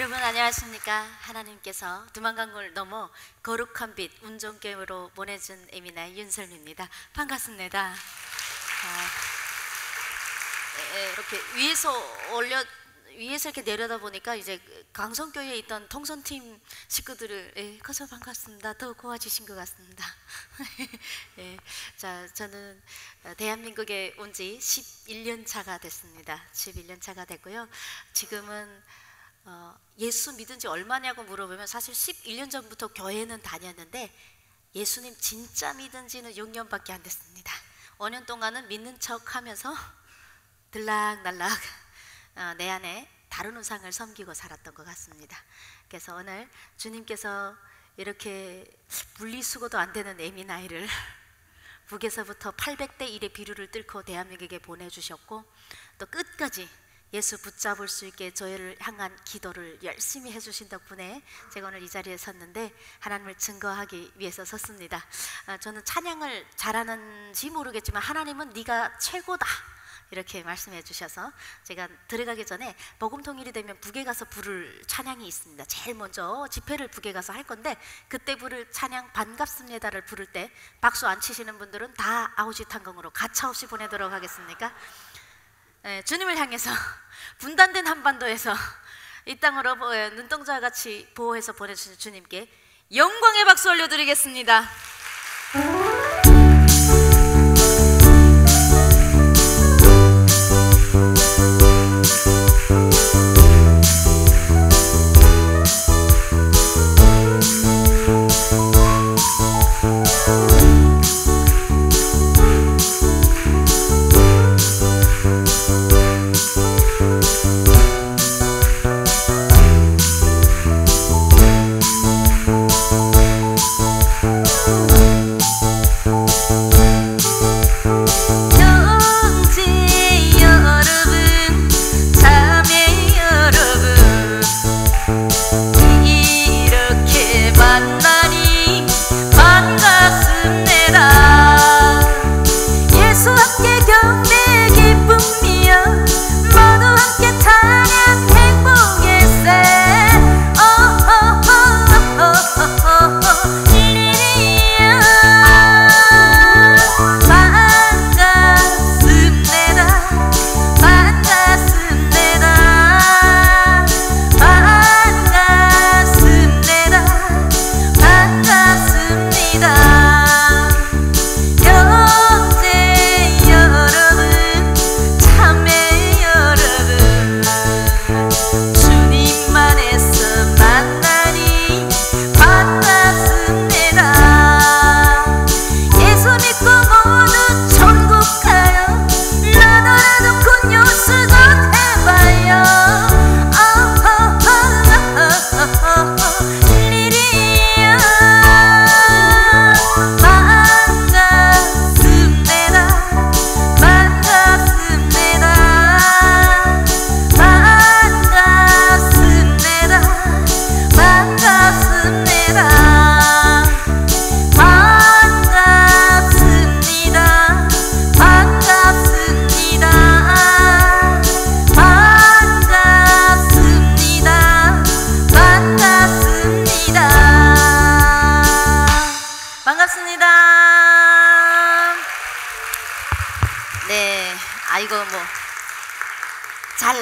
여러분 안녕하십니까. 하나님께서 두만강을 넘어 거룩한 빛 운전교회로 보내준 에미나의 윤설미입니다. 반갑습니다. 이렇게 위에서 이렇게 내려다 보니까 이제 강성교회에 있던 통선팀 식구들을 커서 반갑습니다. 더 고와주신 것 같습니다. 자, 저는 대한민국에 온 지 11년 차가 됐습니다. 11년 차가 됐고요. 지금은 예수 믿은 지 얼마냐고 물어보면 사실 11년 전부터 교회는 다녔는데 예수님 진짜 믿은 지는 6년밖에 안 됐습니다. 5년 동안은 믿는 척 하면서 들락날락 내 안에 다른 우상을 섬기고 살았던 것 같습니다. 그래서 오늘 주님께서 이렇게 분리수거도 안 되는 에미나이를 북에서부터 800대 1의 비류를 뚫고 대한민국에 보내주셨고 또 끝까지 예수 붙잡을 수 있게 저희를 향한 기도를 열심히 해주신 덕분에 제가 오늘 이 자리에 섰는데 하나님을 증거하기 위해서 섰습니다. 저는 찬양을 잘하는지 모르겠지만 하나님은 네가 최고다 이렇게 말씀해 주셔서 제가 들어가기 전에 복음통일이 되면 북에 가서 부를 찬양이 있습니다. 제일 먼저 집회를 북에 가서 할 건데 그때 부를 찬양 반갑습니다를 부를 때 박수 안 치시는 분들은 다 아우지탄강으로 가차없이 보내도록 하겠습니까? 주님을 향해서 분단된 한반도에서 이 땅으로 눈동자와 같이 보호해서 보내주신 주님께 영광의 박수 올려드리겠습니다.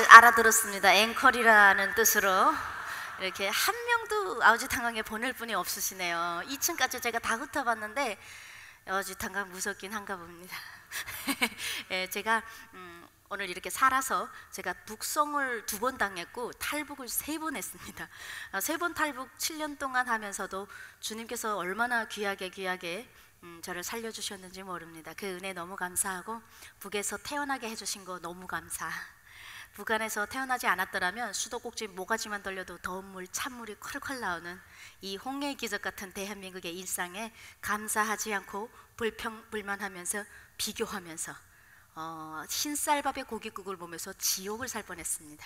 알아들었습니다. 앵콜이라는 뜻으로 이렇게 한 명도 아우지탄강에 보낼 분이 없으시네요. 2층까지 제가 다 훑어봤는데 아우지탄강 무섭긴 한가 봅니다. 제가 오늘 이렇게 살아서 제가 북송을 2번 당했고 탈북을 3번 했습니다. 3번 탈북 7년 동안 하면서도 주님께서 얼마나 귀하게 저를 살려주셨는지 모릅니다. 그 은혜 너무 감사하고 북에서 태어나게 해주신 거 너무 감사. 북한에서 태어나지 않았더라면 수도꼭지 모가지만 돌려도 더운 물 찬물이 콸콸 나오는 이 홍해의 기적 같은 대한민국의 일상에 감사하지 않고 불평불만하면서 비교하면서 흰쌀밥에 고깃국을 보면서 지옥을 살 뻔했습니다.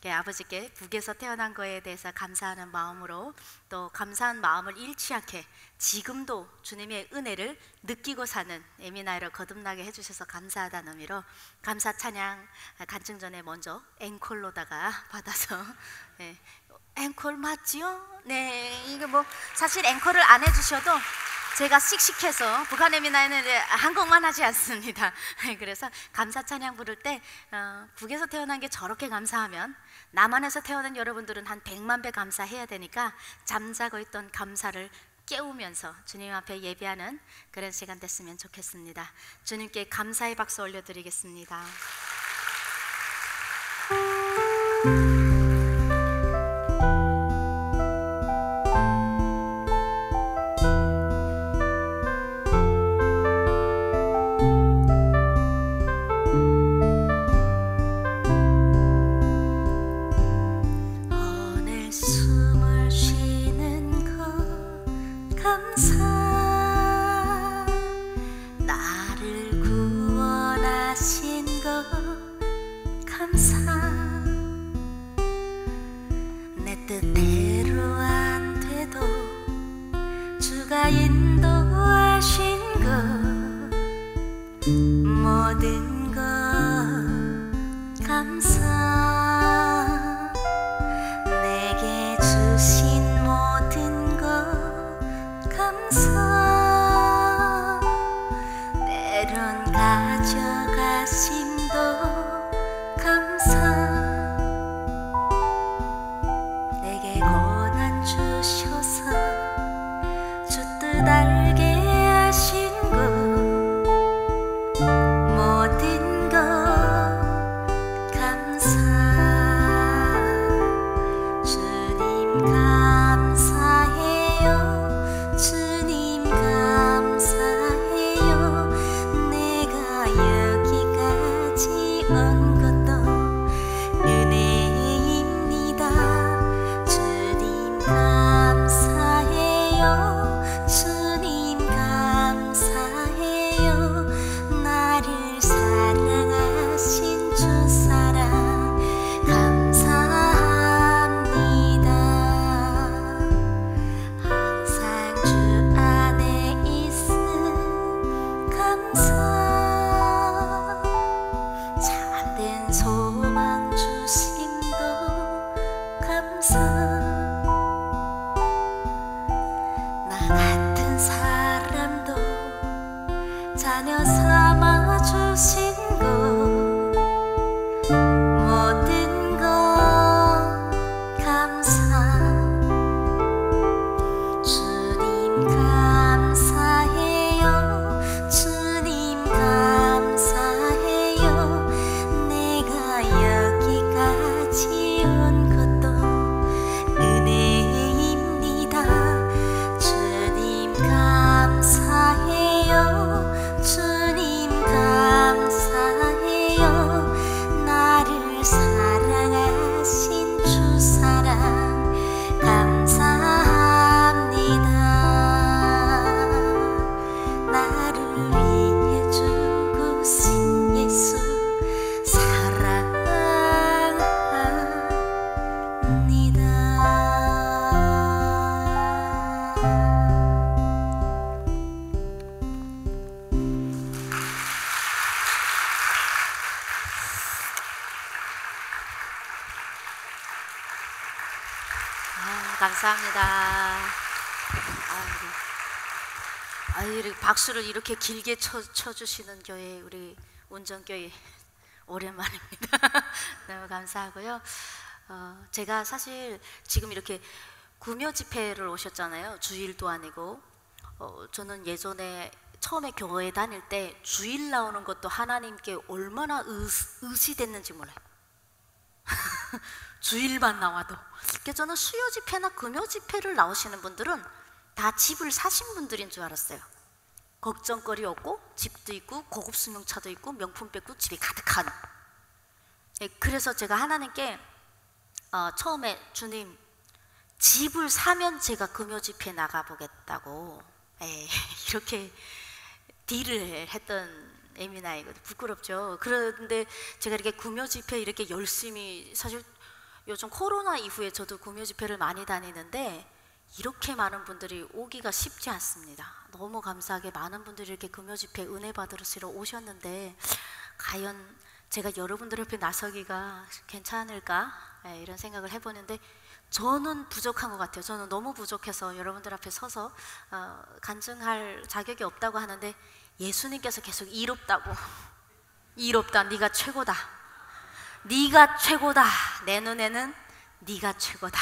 아버지께 북에서 태어난 거에 대해서 감사하는 마음으로 또 감사한 마음을 잃지 않게 지금도 주님의 은혜를 느끼고 사는 에미나이를 거듭나게 해주셔서 감사하다는 의미로 감사 찬양 간증 전에 먼저 앵콜로다가 받아서 앵콜 맞지요? 네, 이게 뭐 사실 앵콜을 안 해주셔도 제가 씩씩해서 북한에미나에는 한국만 하지 않습니다. 그래서 감사 찬양 부를 때 북에서 태어난 게 저렇게 감사하면 남한에서 태어난 여러분들은 한 100만 배 감사해야 되니까 잠자고 있던 감사를 깨우면서 주님 앞에 예배하는 그런 시간 됐으면 좋겠습니다. 주님께 감사의 박수 올려드리겠습니다. 감사합니다. 박수를 이렇게 길게 쳐주시는 교회, 우리 운전교회 오랜만입니다. 너무 감사하고요. 제가 사실 지금 이렇게 구묘 집회를 오셨잖아요. 주일도 아니고. 저는 예전에 처음에 교회 다닐 때 주일 나오는 것도 하나님께 얼마나 의시됐는지 몰라요. 주일만 나와도. 그래서 저는 수요 집회나 금요 집회를 나오시는 분들은 다 집을 사신 분들인 줄 알았어요. 걱정거리 없고 집도 있고 고급 승용차도 있고 명품백도 집에 가득한. 그래서 제가 하나님께 처음에 주님, 집을 사면 제가 금요 집회 나가보겠다고 이렇게 딜을 했던 에미나이거든요. 부끄럽죠. 그런데 제가 이렇게 금요 집회 이렇게 열심히, 사실 요즘 코로나 이후에 저도 금요 집회를 많이 다니는데 이렇게 많은 분들이 오기가 쉽지 않습니다. 너무 감사하게 많은 분들이 이렇게 금요 집회 은혜 받으러 오셨는데 과연 제가 여러분들 옆에 나서기가 괜찮을까? 이런 생각을 해보는데 저는 부족한 것 같아요. 저는 너무 부족해서 여러분들 앞에 서서 간증할 자격이 없다고 하는데, 예수님께서 계속 이롭다고, 이롭다, 네가 최고다, 네가 최고다, 내 눈에는 네가 최고다.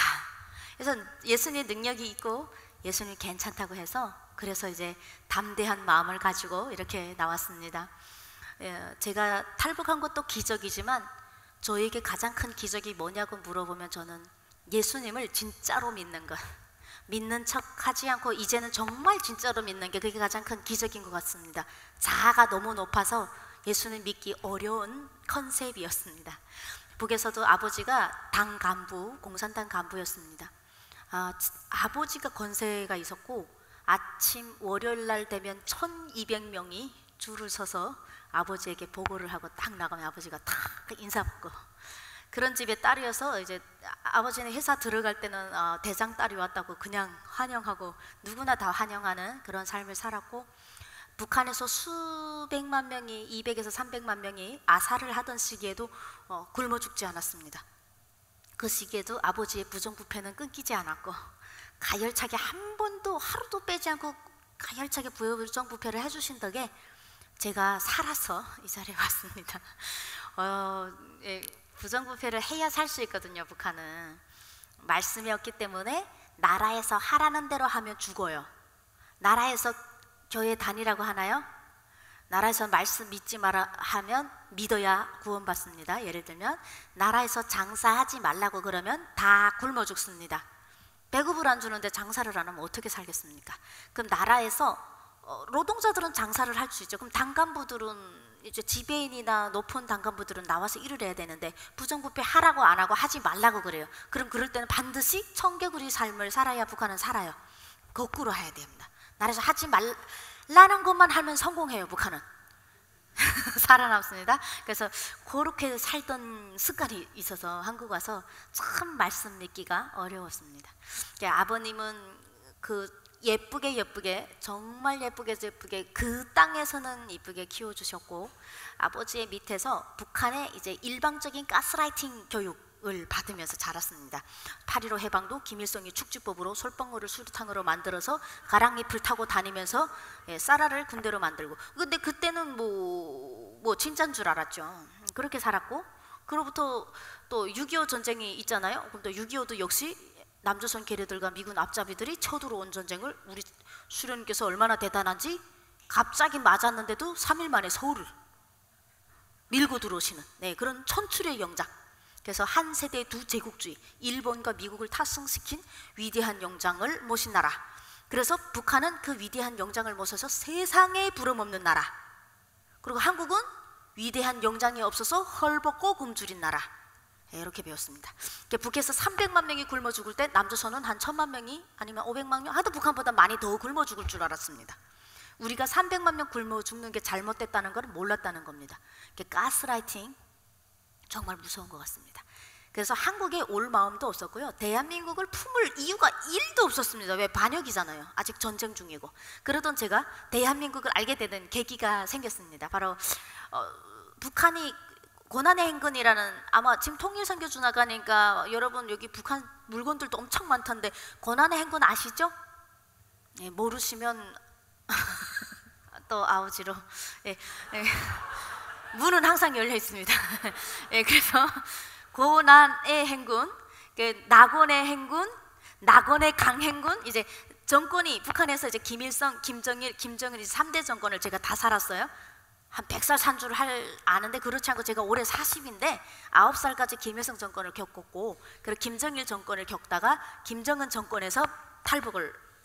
그래서 예수님의 능력이 있고 예수님 괜찮다고 해서, 그래서 이제 담대한 마음을 가지고 이렇게 나왔습니다. 제가 탈북한 것도 기적이지만 저에게 가장 큰 기적이 뭐냐고 물어보면, 저는 예수님을 진짜로 믿는 것, 믿는 척 하지 않고 이제는 정말 진짜로 믿는 게, 그게 가장 큰 기적인 것 같습니다. 자아가 너무 높아서 예수님 믿기 어려운 컨셉이었습니다. 북에서도 아버지가 당 간부, 공산당 간부였습니다. 아버지가 권세가 있었고, 아침 월요일 날 되면 1200명이 줄을 서서 아버지에게 보고를 하고 딱 나가면 아버지가 탁 인사받고, 그런 집의 딸이어서 이제 아버지는 회사 들어갈 때는 대장 딸이 왔다고 그냥 환영하고, 누구나 다 환영하는 그런 삶을 살았고, 북한에서 수백만 명이, 200에서 300만 명이 아사를 하던 시기에도 굶어 죽지 않았습니다. 그 시기에도 아버지의 부정부패는 끊기지 않았고, 가열차게 한 번도 하루도 빼지 않고 가열차게 부정부패를 해주신 덕에 제가 살아서 이 자리에 왔습니다. 부정부패를 해야 살 수 있거든요. 북한은 말씀이 없기 때문에 나라에서 하라는 대로 하면 죽어요. 나라에서 교회 다니라고 하나요? 나라에서 말씀 믿지 마라 하면 믿어야 구원받습니다. 예를 들면 나라에서 장사하지 말라고 그러면 다 굶어 죽습니다. 배급을 안 주는데 장사를 안 하면 어떻게 살겠습니까? 그럼 나라에서 노동자들은 장사를 할 수 있죠. 그럼 당간부들은, 이제 지배인이나 높은 당간부들은 나와서 일을 해야 되는데, 부정부패 하라고 안 하고 하지 말라고 그래요. 그럼 그럴 때는 반드시 청개구리 삶을 살아야 북한은 살아요. 거꾸로 해야 됩니다. 나라에서 하지 말라는 것만 하면 성공해요. 북한은 살아남습니다. 그래서 그렇게 살던 습관이 있어서 한국 와서 참 말씀 믿기가 어려웠습니다. 아버님은 예쁘게 정말 예쁘게 그 땅에서는 이쁘게 키워주셨고, 아버지의 밑에서 북한의 이제 일방적인 가스라이팅 교육을 받으면서 자랐습니다. 8.15 해방도 김일성이 축지법으로 솔방울을 수류탄으로 만들어서 가랑잎을 타고 다니면서 쌀알을 군대로 만들고, 근데 그때는 뭐 진짜인 줄 알았죠. 그렇게 살았고, 그로부터 또 6.25 전쟁이 있잖아요. 그럼 또 6.25도 역시 남조선 계류들과 미군 앞잡이들이 쳐들어온 전쟁을, 우리 수령님께서 얼마나 대단한지 갑자기 맞았는데도 3일 만에 서울을 밀고 들어오시는 그런 천출의 영장. 그래서 한 세대 두 제국주의, 일본과 미국을 탑승시킨 위대한 영장을 모신 나라. 그래서 북한은 그 위대한 영장을 모셔서 세상에 부름없는 나라. 그리고 한국은 위대한 영장이 없어서 헐벗고 굶주린 나라. 이렇게 배웠습니다. 북에서 300만 명이 굶어 죽을 때 남조선은 한 1000만 명이 아니면 500만 명, 하도 북한보다 많이 더 굶어 죽을 줄 알았습니다. 우리가 300만 명 굶어 죽는 게 잘못됐다는 걸 몰랐다는 겁니다. 가스라이팅 정말 무서운 것 같습니다. 그래서 한국에 올 마음도 없었고요. 대한민국을 품을 이유가 1도 없었습니다. 왜? 반역이잖아요. 아직 전쟁 중이고. 그러던 제가 대한민국을 알게 되는 계기가 생겼습니다. 바로 북한이 고난의 행군이라는, 아마 지금 통일선교주 나가니까 여러분 여기 북한 물건들도 엄청 많던데 고난의 행군 아시죠? 모르시면 또 아우지로 문은 항상 열려 있습니다. 그래서 고난의 행군, 낙원의 행군, 낙원의 강행군. 이제 정권이 북한에서 이제 김일성, 김정일 3대 정권을 제가 다 살았어요. 한 100살 산 줄 아는데 그렇지 않고 제가 올해 40인데 9살까지 김일성 정권을 겪었고, 그리고 김정일 정권을 겪다가 김정은 정권에서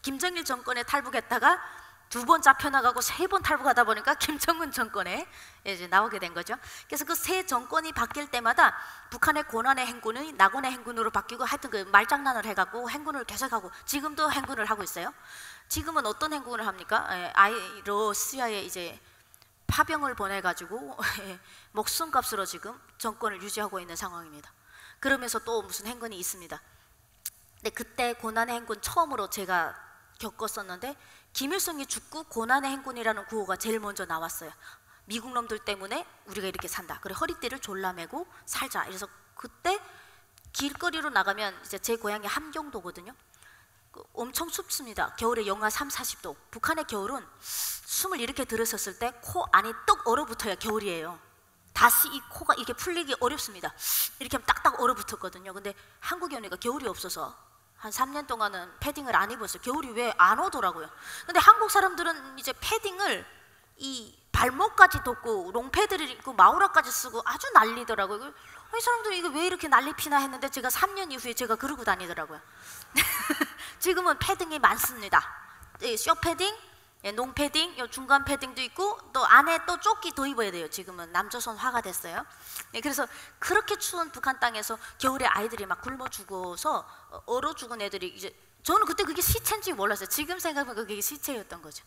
김정일 정권에 탈북했다가 2번 잡혀나가고 3번 탈북하다 보니까 김정은 정권에 이제 나오게 된 거죠. 그래서 그 새 정권이 바뀔 때마다 북한의 고난의 행군이 낙원의 행군으로 바뀌고, 하여튼 그 말장난을 해갖고 행군을 계속하고, 지금도 행군을 하고 있어요. 지금은 어떤 행군을 합니까? 러시아에 이제 파병을 보내가지고 목숨값으로 지금 정권을 유지하고 있는 상황입니다. 그러면서 또 무슨 행군이 있습니다. 근데 그때 고난의 행군 처음으로 제가 겪었었는데, 김일성이 죽고 고난의 행군이라는 구호가 제일 먼저 나왔어요. 미국 놈들 때문에 우리가 이렇게 산다. 그래 허리띠를 졸라매고 살자. 그래서 그때 길거리로 나가면 이제 제 고향이 함경도거든요. 엄청 춥습니다. 겨울에 영하 3, 40도. 북한의 겨울은 숨을 이렇게 들이었을 때 코 안이 떡 얼어붙어야 겨울이에요. 다시 이 코가 이렇게 풀리기 어렵습니다. 이렇게 하면 딱딱 얼어붙었거든요. 근데 한국에 오니까 겨울이 없어서 한 3년 동안은 패딩을 안 입었어요. 겨울이 왜 안 오더라고요. 근데 한국 사람들은 이제 패딩을 이 발목까지 덮고 롱패드를 입고 마우라까지 쓰고 아주 난리더라고요. 이 사람들이 이게 왜 이렇게 난리 피나 했는데 제가 3년 이후에 제가 그러고 다니더라고요. 지금은 패딩이 많습니다. 쇼패딩, 농패딩, 중간 패딩도 있고 또 안에 또 조끼 더 입어야 돼요. 지금은 남조선 화가 됐어요. 그래서 그렇게 추운 북한 땅에서 겨울에 아이들이 막 굶어 죽어서 얼어 죽은 애들이 이제 저는 그때 그게 시체인지 몰랐어요. 지금 생각하면 그게 시체였던 거죠.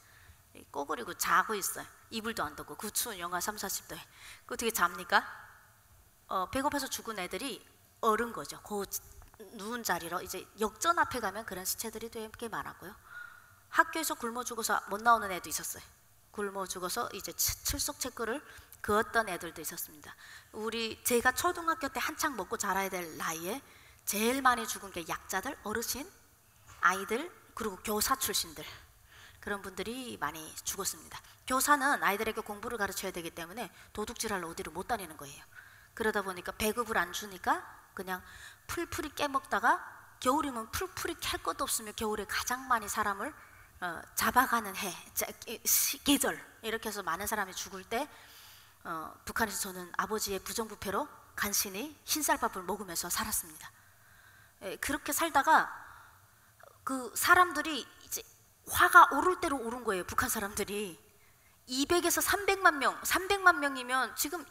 꼬부리고 자고 있어요. 이불도 안 덮고 그 추운 영하 3, 40도에 그거 어떻게 잡니까? 배고파서 죽은 애들이 얼은 거죠. 그 누운 자리로 이제 역전 앞에 가면 그런 시체들이 되게 많았고요. 학교에서 굶어 죽어서 못 나오는 애도 있었어요. 굶어 죽어서 이제 출석 체크를 그었던 애들도 있었습니다. 제가 초등학교 때 한창 먹고 자라야 될 나이에 제일 많이 죽은 게 약자들, 어르신, 아이들, 그리고 교사 출신들, 그런 분들이 많이 죽었습니다. 교사는 아이들에게 공부를 가르쳐야 되기 때문에 도둑질하러 어디로 못 다니는 거예요. 그러다 보니까 배급을 안 주니까 그냥 풀풀이 깨먹다가 겨울이면 풀풀이 캘 것도 없으면 겨울에 가장 많이 사람을 잡아가는 계절, 이렇게 해서 많은 사람이 죽을 때 북한에서 저는 아버지의 부정부패로 간신히 흰쌀밥을 먹으면서 살았습니다. 그렇게 살다가 그 사람들이 이제 화가 오를 대로 오른 거예요. 북한 사람들이 200에서 300만 명, 300만 명이면 지금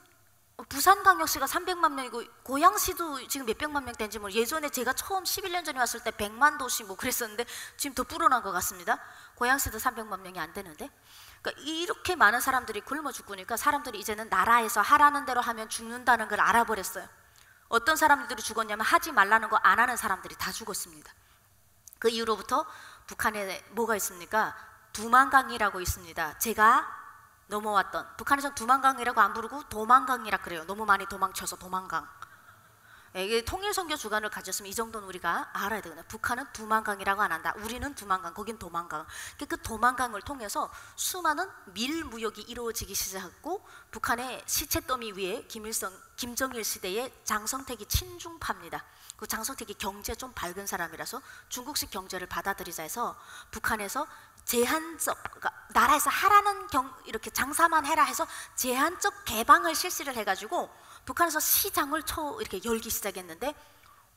부산광역시가 300만 명이고 고양시도 지금 몇백만 명 된지 예전에 제가 처음 11년 전에 왔을 때 100만 도시 그랬었는데 지금 더 불어난 것 같습니다. 고양시도 300만 명이 안 되는데, 그러니까 이렇게 많은 사람들이 굶어 죽으니까 사람들이 이제는 나라에서 하라는 대로 하면 죽는다는 걸 알아버렸어요. 어떤 사람들이 죽었냐면 하지 말라는 거 안 하는 사람들이 다 죽었습니다. 그 이후로부터 북한에 뭐가 있습니까? 두만강이라고 있습니다. 제가 넘어왔던, 북한에서는 두만강이라고 안 부르고 도만강이라 그래요. 너무 많이 도망쳐서 도만강. 이게 통일선교 주간을 가졌으면 이 정도는 우리가 알아야 되거든요. 북한은 두만강이라고 안 한다. 우리는 두만강, 거긴 도만강. 그 도만강을 통해서 수많은 밀무역이 이루어지기 시작했고, 북한의 시체더미 위에 김정일 시대의 장성택이 친중파입니다. 그 장성택이 경제 좀 밝은 사람이라서 중국식 경제를 받아들이자 해서 북한에서 제한적, 그러니까 나라에서 하라는 이렇게 장사만 해라 해서 제한적 개방을 실시를 해가지고 북한에서 시장을 이렇게 열기 시작했는데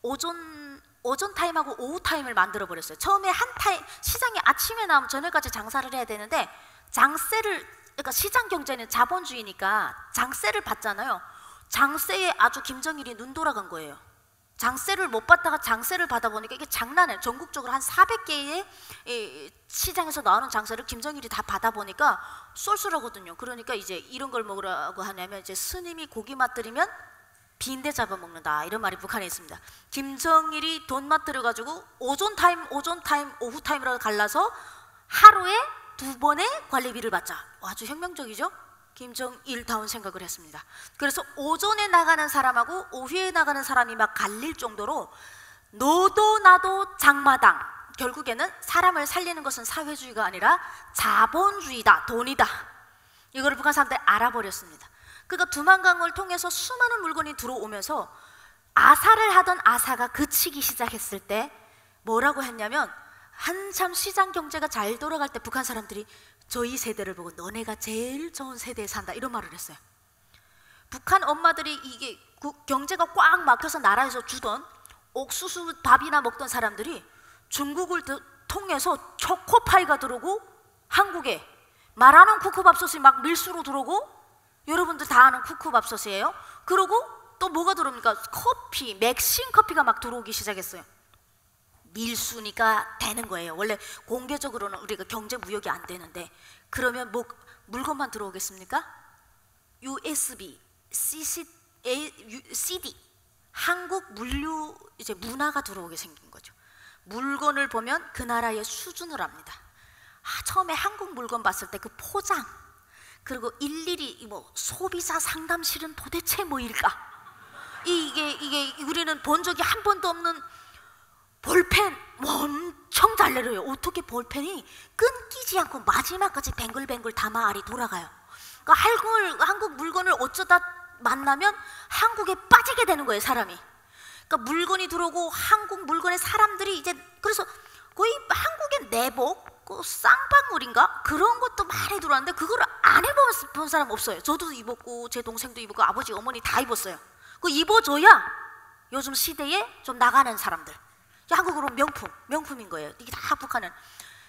오전 타임하고 오후 타임을 만들어 버렸어요. 처음에 한 타임 시장이 아침에 나오면 저녁까지 장사를 해야 되는데 그러니까 시장 경제는 자본주의니까 장세를 받잖아요. 장세에 아주 김정일이 눈 돌아간 거예요. 장세를 못 받다가 장세를 받아보니까 이게 장난이에요. 전국적으로 한 400개의 시장에서 나오는 장세를 김정일이 다 받아보니까 쏠쏠하거든요. 그러니까 이제 이런 걸 먹으라고 하냐면 이제 스님이 고기 맛들이면 빈대 잡아먹는다, 이런 말이 북한에 있습니다. 김정일이 돈 맛들여가지고 오전 타임, 오후 타임이라고 갈라서 하루에 2번의 관리비를 받자. 아주 혁명적이죠? 김정일다운 생각을 했습니다. 그래서 오전에 나가는 사람하고 오후에 나가는 사람이 막 갈릴 정도로 너도 나도 장마당, 결국에는 사람을 살리는 것은 사회주의가 아니라 자본주의다, 돈이다. 이거를 북한 사람들이 알아버렸습니다. 그러니까 두만강을 통해서 수많은 물건이 들어오면서 아사를 하던 아사가 그치기 시작했을 때 뭐라고 했냐면, 한참 시장 경제가 잘 돌아갈 때 북한 사람들이 저희 세대를 보고 너네가 제일 좋은 세대에 산다, 이런 말을 했어요. 북한 엄마들이 이게 경제가 꽉 막혀서 나라에서 주던 옥수수 밥이나 먹던 사람들이 중국을 통해서 초코파이가 들어오고 한국에 말하는 쿠쿠밥솥이 막 밀수로 들어오고, 여러분들 다 아는 쿠쿠밥솥이에요. 그리고 또 뭐가 들어옵니까? 커피, 맥신 커피가 막 들어오기 시작했어요. 밀수니까 되는 거예요. 원래 공개적으로는 우리가 경제 무역이 안 되는데, 그러면 뭐 물건만 들어오겠습니까? USB, CD, 한국 물류 이제 문화가 들어오게 생긴 거죠. 물건을 보면 그 나라의 수준을 압니다. 처음에 한국 물건 봤을 때 그 포장, 그리고 일일이 뭐 소비자 상담실은 도대체 뭐일까? 이게 우리는 본 적이 한 번도 없는 볼펜 엄청 잘 내려요. 어떻게 볼펜이 끊기지 않고 마지막까지 뱅글뱅글 다마알이 돌아가요. 그러니까 한국 물건을 어쩌다 만나면 한국에 빠지게 되는 거예요, 사람이. 그러니까 물건이 들어오고 한국 물건에 사람들이 이제 그래서 거의 한국의 내복, 그 쌍방울인가 그런 것도 많이 들어왔는데 그걸 안 해본 사람 없어요. 저도 입었고 제 동생도 입었고 아버지 어머니 다 입었어요. 그 입어줘야 요즘 시대에 좀 나가는 사람들. 한국으로 명품인 거예요. 이게 다 북한은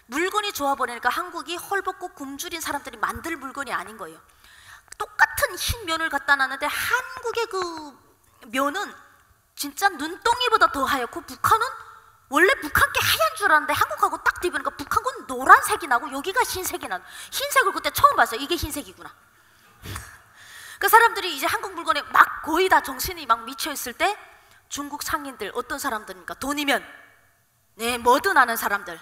물건이 좋아 보니까 한국이 헐벗고 굶주린 사람들이 만들 물건이 아닌 거예요. 똑같은 흰 면을 갖다 놨는데 한국의 그 면은 진짜 눈덩이보다 더 하얗고 북한은 원래 북한 게 하얀 줄 알았는데 한국하고 딱 뒤보니까 북한 건 노란색이 나고 여기가 흰색이 나고 흰색을 그때 처음 봤어요. 이게 흰색이구나. 그 사람들이 이제 한국 물건에 막 거의 다 정신이 막 미쳐 있을 때 중국 상인들 어떤 사람들입니까? 돈이면 뭐든 아는 사람들.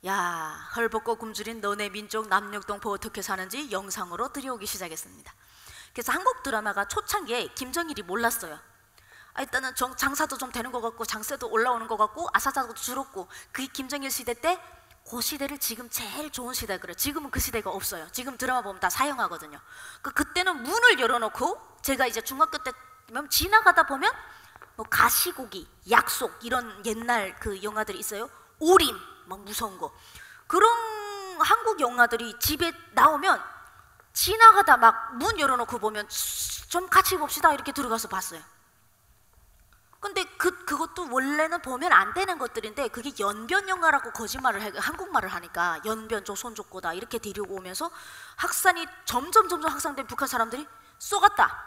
야, 헐벗고 굶주린 너네 민족 남녘동포 어떻게 사는지 영상으로 들여오기 시작했습니다. 그래서 한국 드라마가 초창기에 김정일이 몰랐어요. 일단은 장사도 좀 되는 것 같고 장세도 올라오는 것 같고 아사자도 줄었고 그 김정일 시대 때 그 시대를 지금 제일 좋은 시대 그래요. 지금은 그 시대가 없어요. 지금 드라마 보면 다 사용하거든요. 그때는 문을 열어놓고 제가 이제 중학교 때면 지나가다 보면 뭐 가시고기, 약속 이런 옛날 그 영화들이 있어요. 올인 막 무서운 거 그런 한국 영화들이 집에 나오면 지나가다 막 문 열어놓고 보면 좀 같이 봅시다 이렇게 들어가서 봤어요. 근데 그것도 원래는 보면 안 되는 것들인데 그게 연변 영화라고 거짓말을 해 한국말을 하니까 연변 조선족고다 이렇게 데려오면서 확산이 점점 확산된 북한 사람들이 쏘갔다.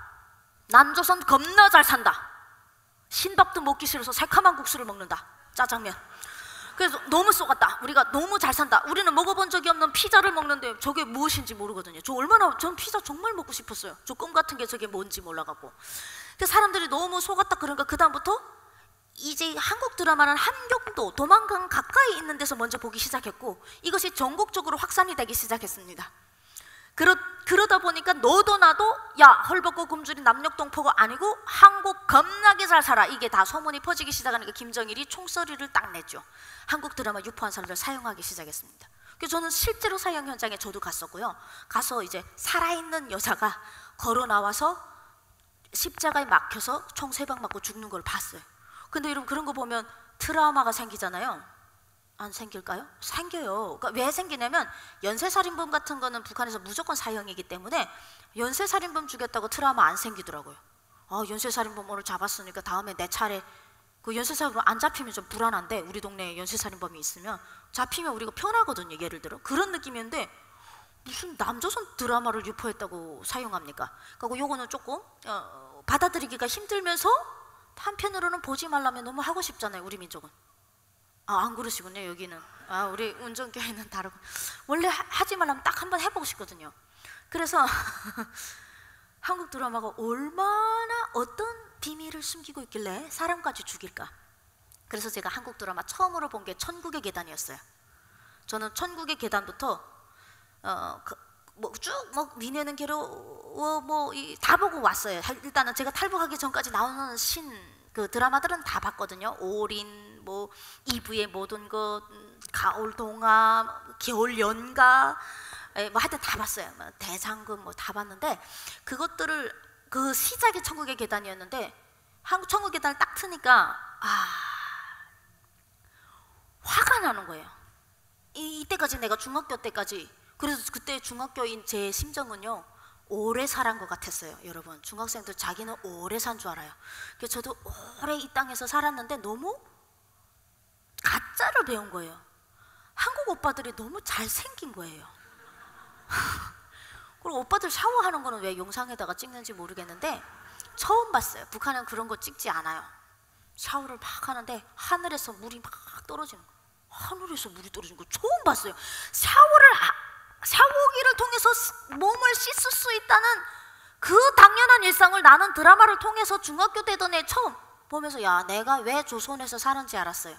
남조선 겁나 잘 산다. 신밥도 먹기 싫어서 새카만 국수를 먹는다. 짜장면. 그래서 너무 쏘갔다. 우리가 너무 잘 산다. 우리는 먹어본 적이 없는 피자를 먹는데 저게 무엇인지 모르거든요. 전 피자 정말 먹고 싶었어요. 저 꿈 같은 게 저게 뭔지 몰라갖고. 사람들이 너무 속았다. 그러니까 그 다음부터 이제 한국 드라마는 함경도 도망강 가까이 있는 데서 먼저 보기 시작했고 이것이 전국적으로 확산이 되기 시작했습니다. 그러다 보니까 너도 나도 야 헐벗고 굶주린 남녘동포가 아니고 한국 겁나게 잘 살아 이게 다 소문이 퍼지기 시작하니까 김정일이 총소리를 딱 냈죠. 한국 드라마 유포한 사람들 사용하기 시작했습니다. 그래서 저는 실제로 사용 현장에 저도 갔었고요. 가서 이제 살아있는 여자가 걸어 나와서 십자가에 막혀서 총 3방 맞고 죽는 걸 봤어요. 근데 여러분 그런 거 보면 트라우마가 생기잖아요. 안 생길까요? 생겨요. 그러니까 왜 생기냐면 연쇄살인범 같은 거는 북한에서 무조건 사형이기 때문에 연쇄살인범 죽였다고 트라우마 안 생기더라고요. 연쇄살인범 오늘 잡았으니까 다음에 내 차례 그 연쇄살인범 안 잡히면 좀 불안한데 우리 동네에 연쇄살인범이 있으면 잡히면 우리가 편하거든요. 예를 들어 그런 느낌인데 무슨 남조선 드라마를 유포했다고 사용합니까? 그리고 요거는 조금 받아들이기가 힘들면서 한편으로는 보지 말라면 너무 하고 싶잖아요. 우리 민족은. 안 그러시군요. 여기는. 우리 운전교회는 다르고 원래 하지 말라면 딱 한번 해보고 싶거든요. 그래서 한국 드라마가 얼마나 어떤 비밀을 숨기고 있길래 사람까지 죽일까. 그래서 제가 한국 드라마 처음으로 본 게 천국의 계단이었어요. 저는 천국의 계단부터 쭉 니네는 괴로워 다 보고 왔어요. 일단은 제가 탈북하기 전까지 나오는 그 드라마들은 다 봤거든요. 올인, 2부의 모든 것, 가을 동화, 겨울 연가, 하여튼 다 봤어요. 대장금 다 봤는데 그것들을 그 시작이 천국의 계단이었는데 한국 천국의 계단을 딱 트니까 화가 나는 거예요. 이때까지 내가 중학교 때까지 그래서 그때 중학교인 제 심정은요 오래 살한 것 같았어요. 여러분 중학생들 자기는 오래 산 줄 알아요. 그래서 저도 오래 이 땅에서 살았는데 너무 가짜를 배운 거예요. 한국 오빠들이 너무 잘생긴 거예요. 그리고 오빠들 샤워하는 거는 왜 영상에다가 찍는지 모르겠는데 처음 봤어요. 북한은 그런 거 찍지 않아요. 샤워를 막 하는데 하늘에서 물이 막 떨어지는 거예요. 하늘에서 물이 떨어지는 거 처음 봤어요. 샤워기를 통해서 몸을 씻을 수 있다는 그 당연한 일상을 나는 드라마를 통해서 중학교 때던 애 처음 보면서 야 내가 왜 조선에서 사는지 알았어요.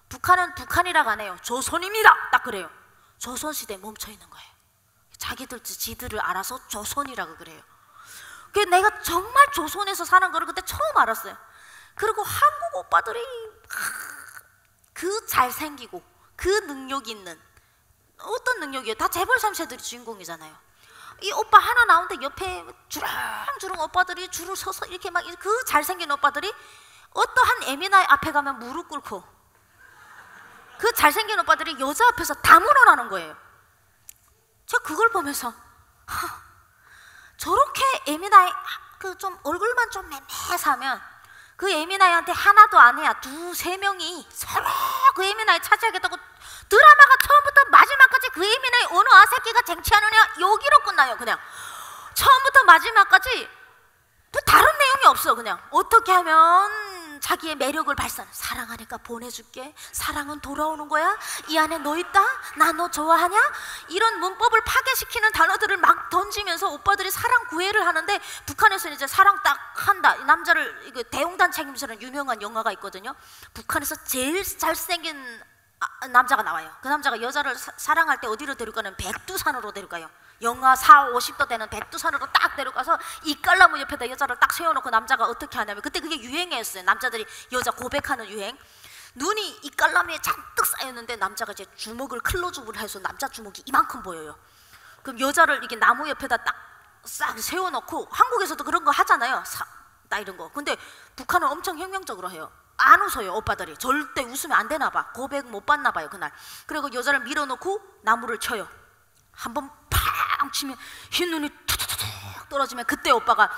북한은 북한이라고 안 해요. 조선입니다. 딱 그래요. 조선시대에 멈춰 있는 거예요. 자기들 지들을 알아서 조선이라고 그래요. 그 내가 정말 조선에서 사는 거를 그때 처음 알았어요. 그리고 한국 오빠들이 그 잘생기고 그 능력 있는, 어떤 능력이에요? 다 재벌 3세들이 주인공이잖아요. 이 오빠 하나 나오는데 옆에 주렁주렁 오빠들이 줄을 서서 이렇게 막 그 잘생긴 오빠들이 어떠한 에미나의 앞에 가면 무릎 꿇고, 그 잘생긴 오빠들이 여자 앞에서 다 물어나는 거예요. 제가 그걸 보면서 저렇게 에미나의 그 좀 얼굴만 좀 매매하면 그 에미나이한테 하나도 아니야 두세 명이 서로 그 에미나이 차지하겠다고, 드라마가 처음부터 마지막까지 그 에미나이 어느 아새끼가 쟁취하느냐 여기로 끝나요. 그냥 처음부터 마지막까지 뭐 다른 내용이 없어. 그냥 어떻게 하면 자기의 매력을 발산, 사랑하니까 보내줄게, 사랑은 돌아오는 거야, 이 안에 너 있다, 나 너 좋아하냐, 이런 문법을 파괴시키는 단어들을 막 던지면서 오빠들이 사랑 구애를 하는데, 북한에서는 이제 사랑 딱 한다, 남자를 이거 대용단 책임서는 유명한 영화가 있거든요. 북한에서 제일 잘생긴 남자가 나와요. 그 남자가 여자를 사랑할 때 어디로 데려가냐면 백두산으로 데려가요. 영하 4, 50도 되는 백두산으로 딱 데려가서 이깔나무 옆에다 여자를 딱 세워놓고, 남자가 어떻게 하냐면, 그때 그게 유행이었어요. 남자들이 여자 고백하는 유행. 눈이 이깔나무에 잔뜩 쌓였는데 남자가 이제 주먹을 클로즈업을 해서 남자 주먹이 이만큼 보여요. 그럼 여자를 이게 나무 옆에다 딱 싹 세워놓고, 한국에서도 그런 거 하잖아요. 나 이런 거. 근데 북한은 엄청 혁명적으로 해요. 안 웃어요. 오빠들이 절대 웃으면 안 되나 봐. 고백 못 받나 봐요 그날. 그리고 여자를 밀어놓고 나무를 쳐요. 한번 팡 치면 흰눈이 툭툭툭 떨어지면, 그때 오빠가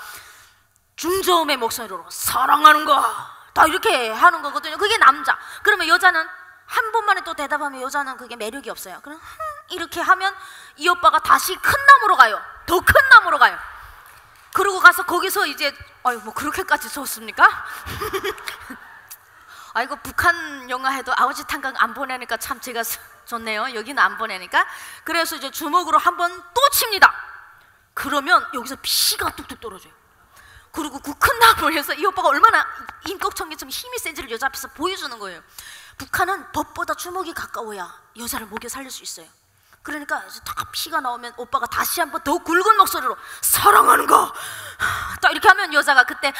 중저음의 목소리로 사랑하는 거 다 이렇게 하는 거거든요. 그게 남자. 그러면 여자는 한 번만에 또 대답하면 여자는 그게 매력이 없어요. 그럼 이렇게 하면 이 오빠가 다시 큰 나무로 가요. 더 큰 나무로 가요. 그러고 가서 거기서 이제 아유 뭐 그렇게까지 좋습니까? 아이고 북한 영화 해도 아버지 탄광 안 보내니까 참 제가 좋네요. 여기는 안 보내니까. 그래서 이제 주먹으로 한 번 또 칩니다. 그러면 여기서 피가 뚝뚝 떨어져요. 그리고 그 큰 나무에서 이 오빠가 얼마나 임꺽천기처럼 힘이 센지를 여자 앞에서 보여주는 거예요. 북한은 법보다 주먹이 가까워야 여자를 목에 살릴 수 있어요. 그러니까 이제 다 피가 나오면 오빠가 다시 한번 더 굵은 목소리로 사랑하는 거 딱 이렇게 하면 여자가 그때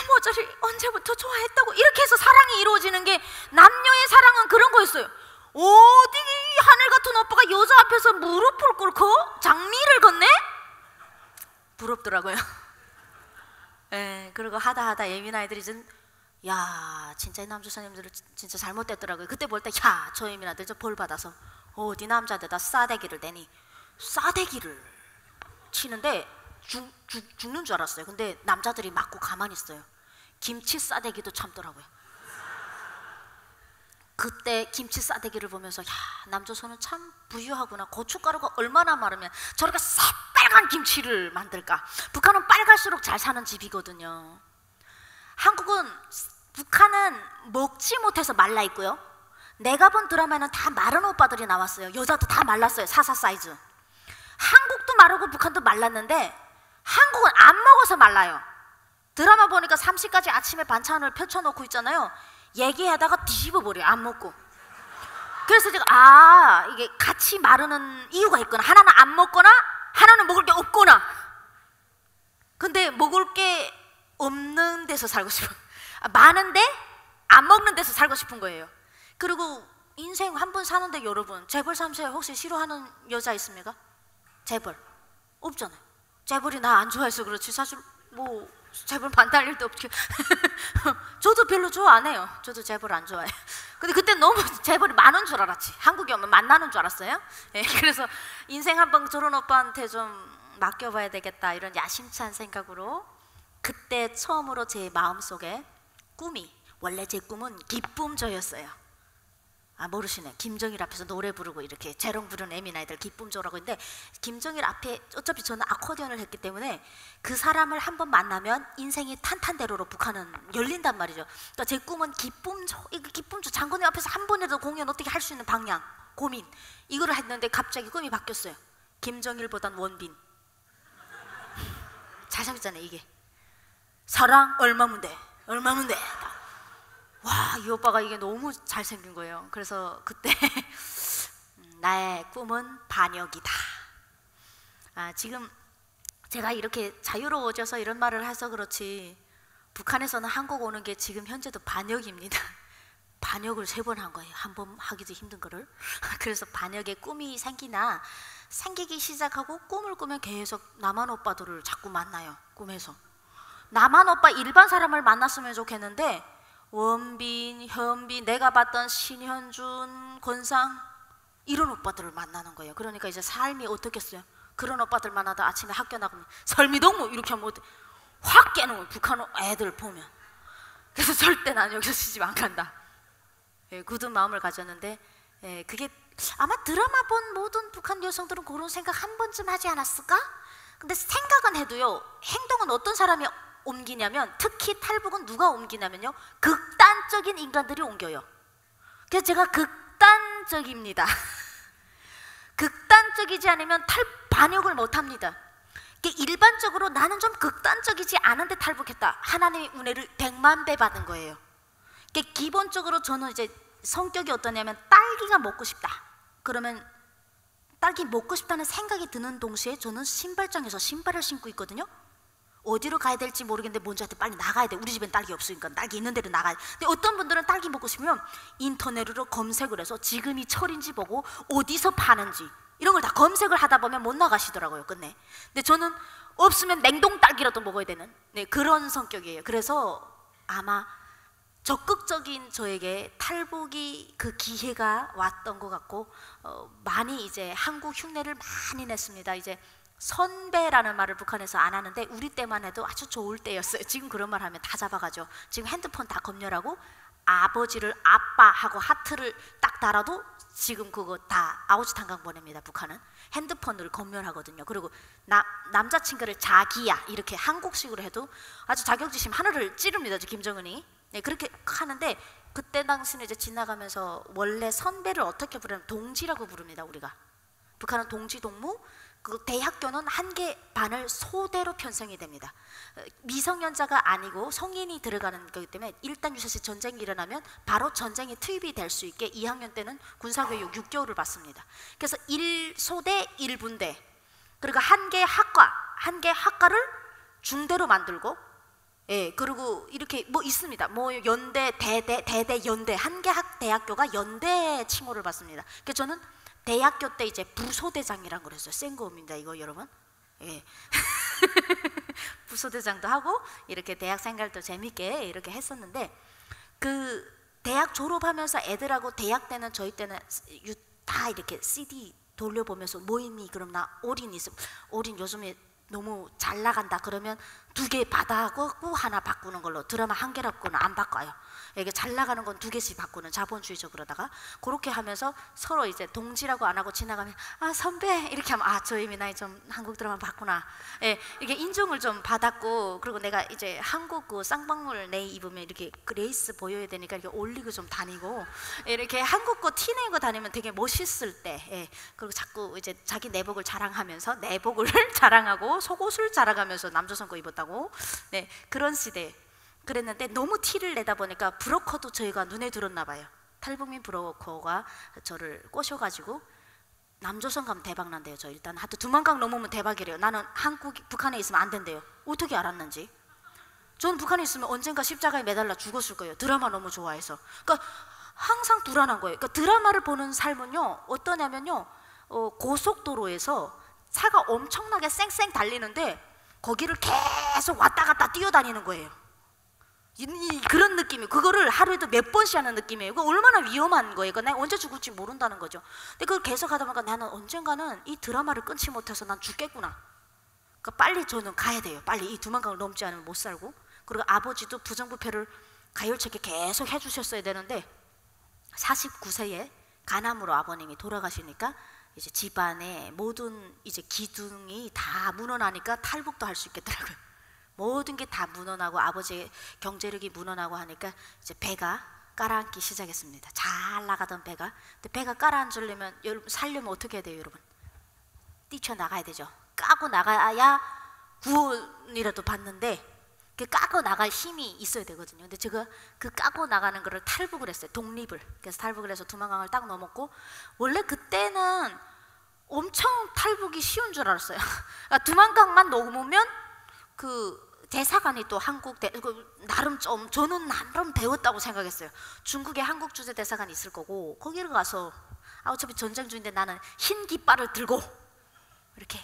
모자리 언제부터 좋아했다고, 이렇게 해서 사랑이 이루어지는 게, 남녀의 사랑은 그런 거였어요. 어디 하늘 같은 오빠가 여자 앞에서 무릎을 꿇고 장미를 건네? 부럽더라고요. 예, 그리고 하다 예민아이들이 좀, 야 진짜 이 남조사님들은 진짜 잘못됐더라고요. 그때 볼 때 야 저 예민아들 저 벌 받아서 어디 남자들다 싸대기를 대니, 싸대기를 치는데 죽는 줄 알았어요. 근데 남자들이 맞고 가만히 있어요. 김치 싸대기도 참더라고요. 그때 김치 싸대기를 보면서 야 남조선은 참 부유하구나. 고춧가루가 얼마나 많으면 저렇게 새빨간 김치를 만들까. 북한은 빨갈수록 잘 사는 집이거든요. 북한은 먹지 못해서 말라 있고요. 내가 본 드라마에는 다 마른 오빠들이 나왔어요. 여자도 다 말랐어요. 44 사이즈. 한국도 마르고 북한도 말랐는데 한국은 안 먹어서 말라요. 드라마 보니까 3시까지 아침에 반찬을 펼쳐놓고 있잖아요. 얘기하다가 뒤집어버려요. 안 먹고. 그래서 제가 이게 같이 마르는 이유가 있구나. 하나는 안 먹거나 하나는 먹을 게 없구나. 근데 먹을 게 없는 데서 살고 싶어. 많은데 안 먹는 데서 살고 싶은 거예요. 그리고 인생 한 번 사는데 여러분, 재벌 3세 혹시 싫어하는 여자 있습니까? 재벌 없잖아요. 재벌이 나 안 좋아해서 그렇지 사실 뭐 재벌 반대할 일도 없지. 저도 별로 좋아 안 해요. 저도 재벌 안 좋아해요. 근데 그때 너무 재벌이 많은 줄 알았지. 한국에 오면 만나는 줄 알았어요. 예, 그래서 인생 한 번 저런 오빠한테 좀 맡겨봐야 되겠다 이런 야심찬 생각으로 그때 처음으로 제 마음속에 꿈이, 원래 제 꿈은 기쁨조였어요. 모르시네. 김정일 앞에서 노래 부르고 이렇게 재롱 부르는 에미나이들 기쁨조라고 했는데, 김정일 앞에 어차피 저는 아코디언을 했기 때문에 그 사람을 한번 만나면 인생이 탄탄대로로 북한은 열린단 말이죠. 그러니까 제 꿈은 기쁨조 장군님 앞에서 한 번이라도 공연 어떻게 할 수 있는 방향, 고민, 이거를 했는데 갑자기 꿈이 바뀌었어요. 김정일보단 원빈. 잘생겼잖아요. 이게 사랑 얼마면 돼, 얼마면 돼. 와, 이 오빠가 이게 너무 잘생긴 거예요. 그래서 그때 나의 꿈은 반역이다. 지금 제가 이렇게 자유로워져서 이런 말을 해서 그렇지 북한에서는 한국 오는 게 지금 현재도 반역입니다. 반역을 3번 한 거예요. 한 번 하기도 힘든 거를. 그래서 반역의 꿈이 생기기 시작하고 꿈을 꾸면 계속 남한 오빠들을 자꾸 만나요. 꿈에서. 남한 오빠 일반 사람을 만났으면 좋겠는데 원빈, 현빈, 내가 봤던 신현준, 권상 이런 오빠들을 만나는 거예요. 그러니까 이제 삶이 어떻겠어요? 그런 오빠들 만나다 아침에 학교 나가면 설미동무 이렇게 하면 확 깨는 거예요. 북한 애들 보면. 그래서 절대 난 여기서 시집 안 간다. 예, 굳은 마음을 가졌는데 그게 아마 드라마 본 모든 북한 여성들은 그런 생각 한 번쯤 하지 않았을까? 근데 생각은 해도요, 행동은 어떤 사람이 옮기냐면, 특히 탈북은 누가 옮기냐면요, 극단적인 인간들이 옮겨요. 그래서 제가 극단적입니다. 극단적이지 않으면 반역을 못합니다. 일반적으로 나는 좀 극단적이지 않은데 탈북했다. 하나님의 은혜를 100만 배 받은 거예요. 기본적으로 저는 이제 성격이 어떠냐면 딸기가 먹고 싶다. 그러면 딸기 먹고 싶다는 생각이 드는 동시에 저는 신발장에서 신발을 신고 있거든요. 어디로 가야 될지 모르겠는데 뭔지한테 빨리 나가야 돼. 우리 집엔 딸기 없으니까 딸기 있는 데로 나가야 돼. 근데 어떤 분들은 딸기 먹고 싶으면 인터넷으로 검색을 해서 지금이 철인지 보고 어디서 파는지 이런 걸 다 검색을 하다 보면 못 나가시더라고요, 끝내. 근데 저는 없으면 냉동 딸기라도 먹어야 되는 그런 성격이에요. 그래서 아마 적극적인 저에게 탈북이 그 기회가 왔던 것 같고, 많이 이제 한국 흉내를 많이 냈습니다. 이제 선배라는 말을 북한에서 안 하는데 우리 때만 해도 아주 좋을 때였어요. 지금 그런 말 하면 다 잡아가죠. 지금 핸드폰 다 검열하고 아버지를 아빠하고 하트를 딱 달아도 지금 그거 다 아우지 탄광 보냅니다. 북한은 핸드폰을 검열하거든요. 그리고 남자친구를 자기야 이렇게 한국식으로 해도 아주 자격지심 하늘을 찌릅니다. 김정은이. 네, 그렇게 하는데 그때 당시는 이제 지나가면서 원래 선배를 어떻게 부르냐면 동지라고 부릅니다. 우리가 북한은 동지 동무. 그 대학교는 1개 반을 소대로 편성이 됩니다. 미성년자가 아니고 성인이 들어가는 거기 때문에 일단 유사시 전쟁이 일어나면 바로 전쟁에 투입이 될 수 있게 2학년 때는 군사교육 6개월을 받습니다. 그래서 1소대 1분대, 그리고 1개 학과를 중대로 만들고, 예, 그리고 이렇게 뭐 있습니다. 뭐 연대, 대대, 연대, 1개 대학교가 연대 칭호를 받습니다. 그래서 저는 대학교 때 이제 부소대장이라고 그랬어요. 센 거입니다, 이거 여러분. 예. 부소대장도 하고 이렇게 대학 생활도 재밌게 이렇게 했었는데, 그 대학 졸업하면서 애들하고 대학 때는 저희 때는 다 이렇게 CD 돌려보면서 뭐 있니? 그럼 나 올인 있으면 올인 요즘에 너무 잘 나간다 그러면 2개 받아가고 하나 바꾸는 걸로, 드라마 1개라고는 안 바꿔요. 이게 잘 나가는 건 2개씩 바꾸는 자본주의적으로다가 그렇게 하면서 서로 이제 동지라고 안 하고 지나가면 아 선배 이렇게 하면 아 저 이미 나이 좀 한국 드라마 봤구나. 예, 이게 인정을 좀 받았고, 그리고 내가 이제 한국 그 쌍방울 내 입으면 이렇게 레이스 보여야 되니까 이렇게 올리고 좀 다니고, 이렇게 한국 거 티 내고 다니면 되게 멋있을 때, 예, 그리고 자꾸 이제 자기 내복을 자랑하면서 내복을 자랑하고 속옷을 자랑하면서 남조선 거 입었다고, 네, 그런 시대. 그랬는데 너무 티를 내다 보니까 브로커도 저희가 눈에 들었나 봐요. 탈북민 브로커가 저를 꼬셔가지고 남조선 가면 대박 난대요. 저 일단 하여튼 2만 강 넘으면 대박이래요. 나는 북한에 있으면 안 된대요. 어떻게 알았는지. 전 북한에 있으면 언젠가 십자가에 매달려 죽었을 거예요. 드라마 너무 좋아해서. 그러니까 항상 불안한 거예요. 그러니까 드라마를 보는 삶은요 어떠냐면요, 고속도로에서 차가 엄청나게 쌩쌩 달리는데 거기를 계속 왔다 갔다 뛰어다니는 거예요. 그런 느낌이에요. 그거를 하루에도 몇 번씩 하는 느낌이에요. 그거 얼마나 위험한 거예요. 내가 언제 죽을지 모른다는 거죠. 근데 그걸 계속 하다 보니까 나는 언젠가는 이 드라마를 끊지 못해서 난 죽겠구나. 그러니까 빨리 저는 가야 돼요. 빨리 이 2만 강을 넘지 않으면 못 살고. 그리고 아버지도 부정부패를 가열차게 계속 해주셨어야 되는데 49세에 간암으로 아버님이 돌아가시니까 이제 집안의 모든 이제 기둥이 다 무너나니까 탈북도 할 수 있겠더라고요. 모든 게 다 무너나고 아버지의 경제력이 무너나고 하니까 이제 배가 깔아앉기 시작했습니다. 잘 나가던 배가. 근데 배가 깔아앉으려면 여러분 살려면 어떻게 해야 돼요, 여러분? 뛰쳐나가야 되죠. 까고 나가야 구원이라도 받는데 그 까고 나갈 힘이 있어야 되거든요. 근데 제가 그 까고 나가는 거를 탈북을 했어요. 독립을. 그래서 탈북을 해서 두만강을 딱 넘었고, 원래 그때는 엄청 탈북이 쉬운 줄 알았어요. 두만강만 넘으면 그 대사관이 또 나름 좀 저는 나름 배웠다고 생각했어요. 중국에 한국 주재 대사관이 있을 거고 거기를 가서 어차피 전쟁 중인데 나는 흰 깃발을 들고 이렇게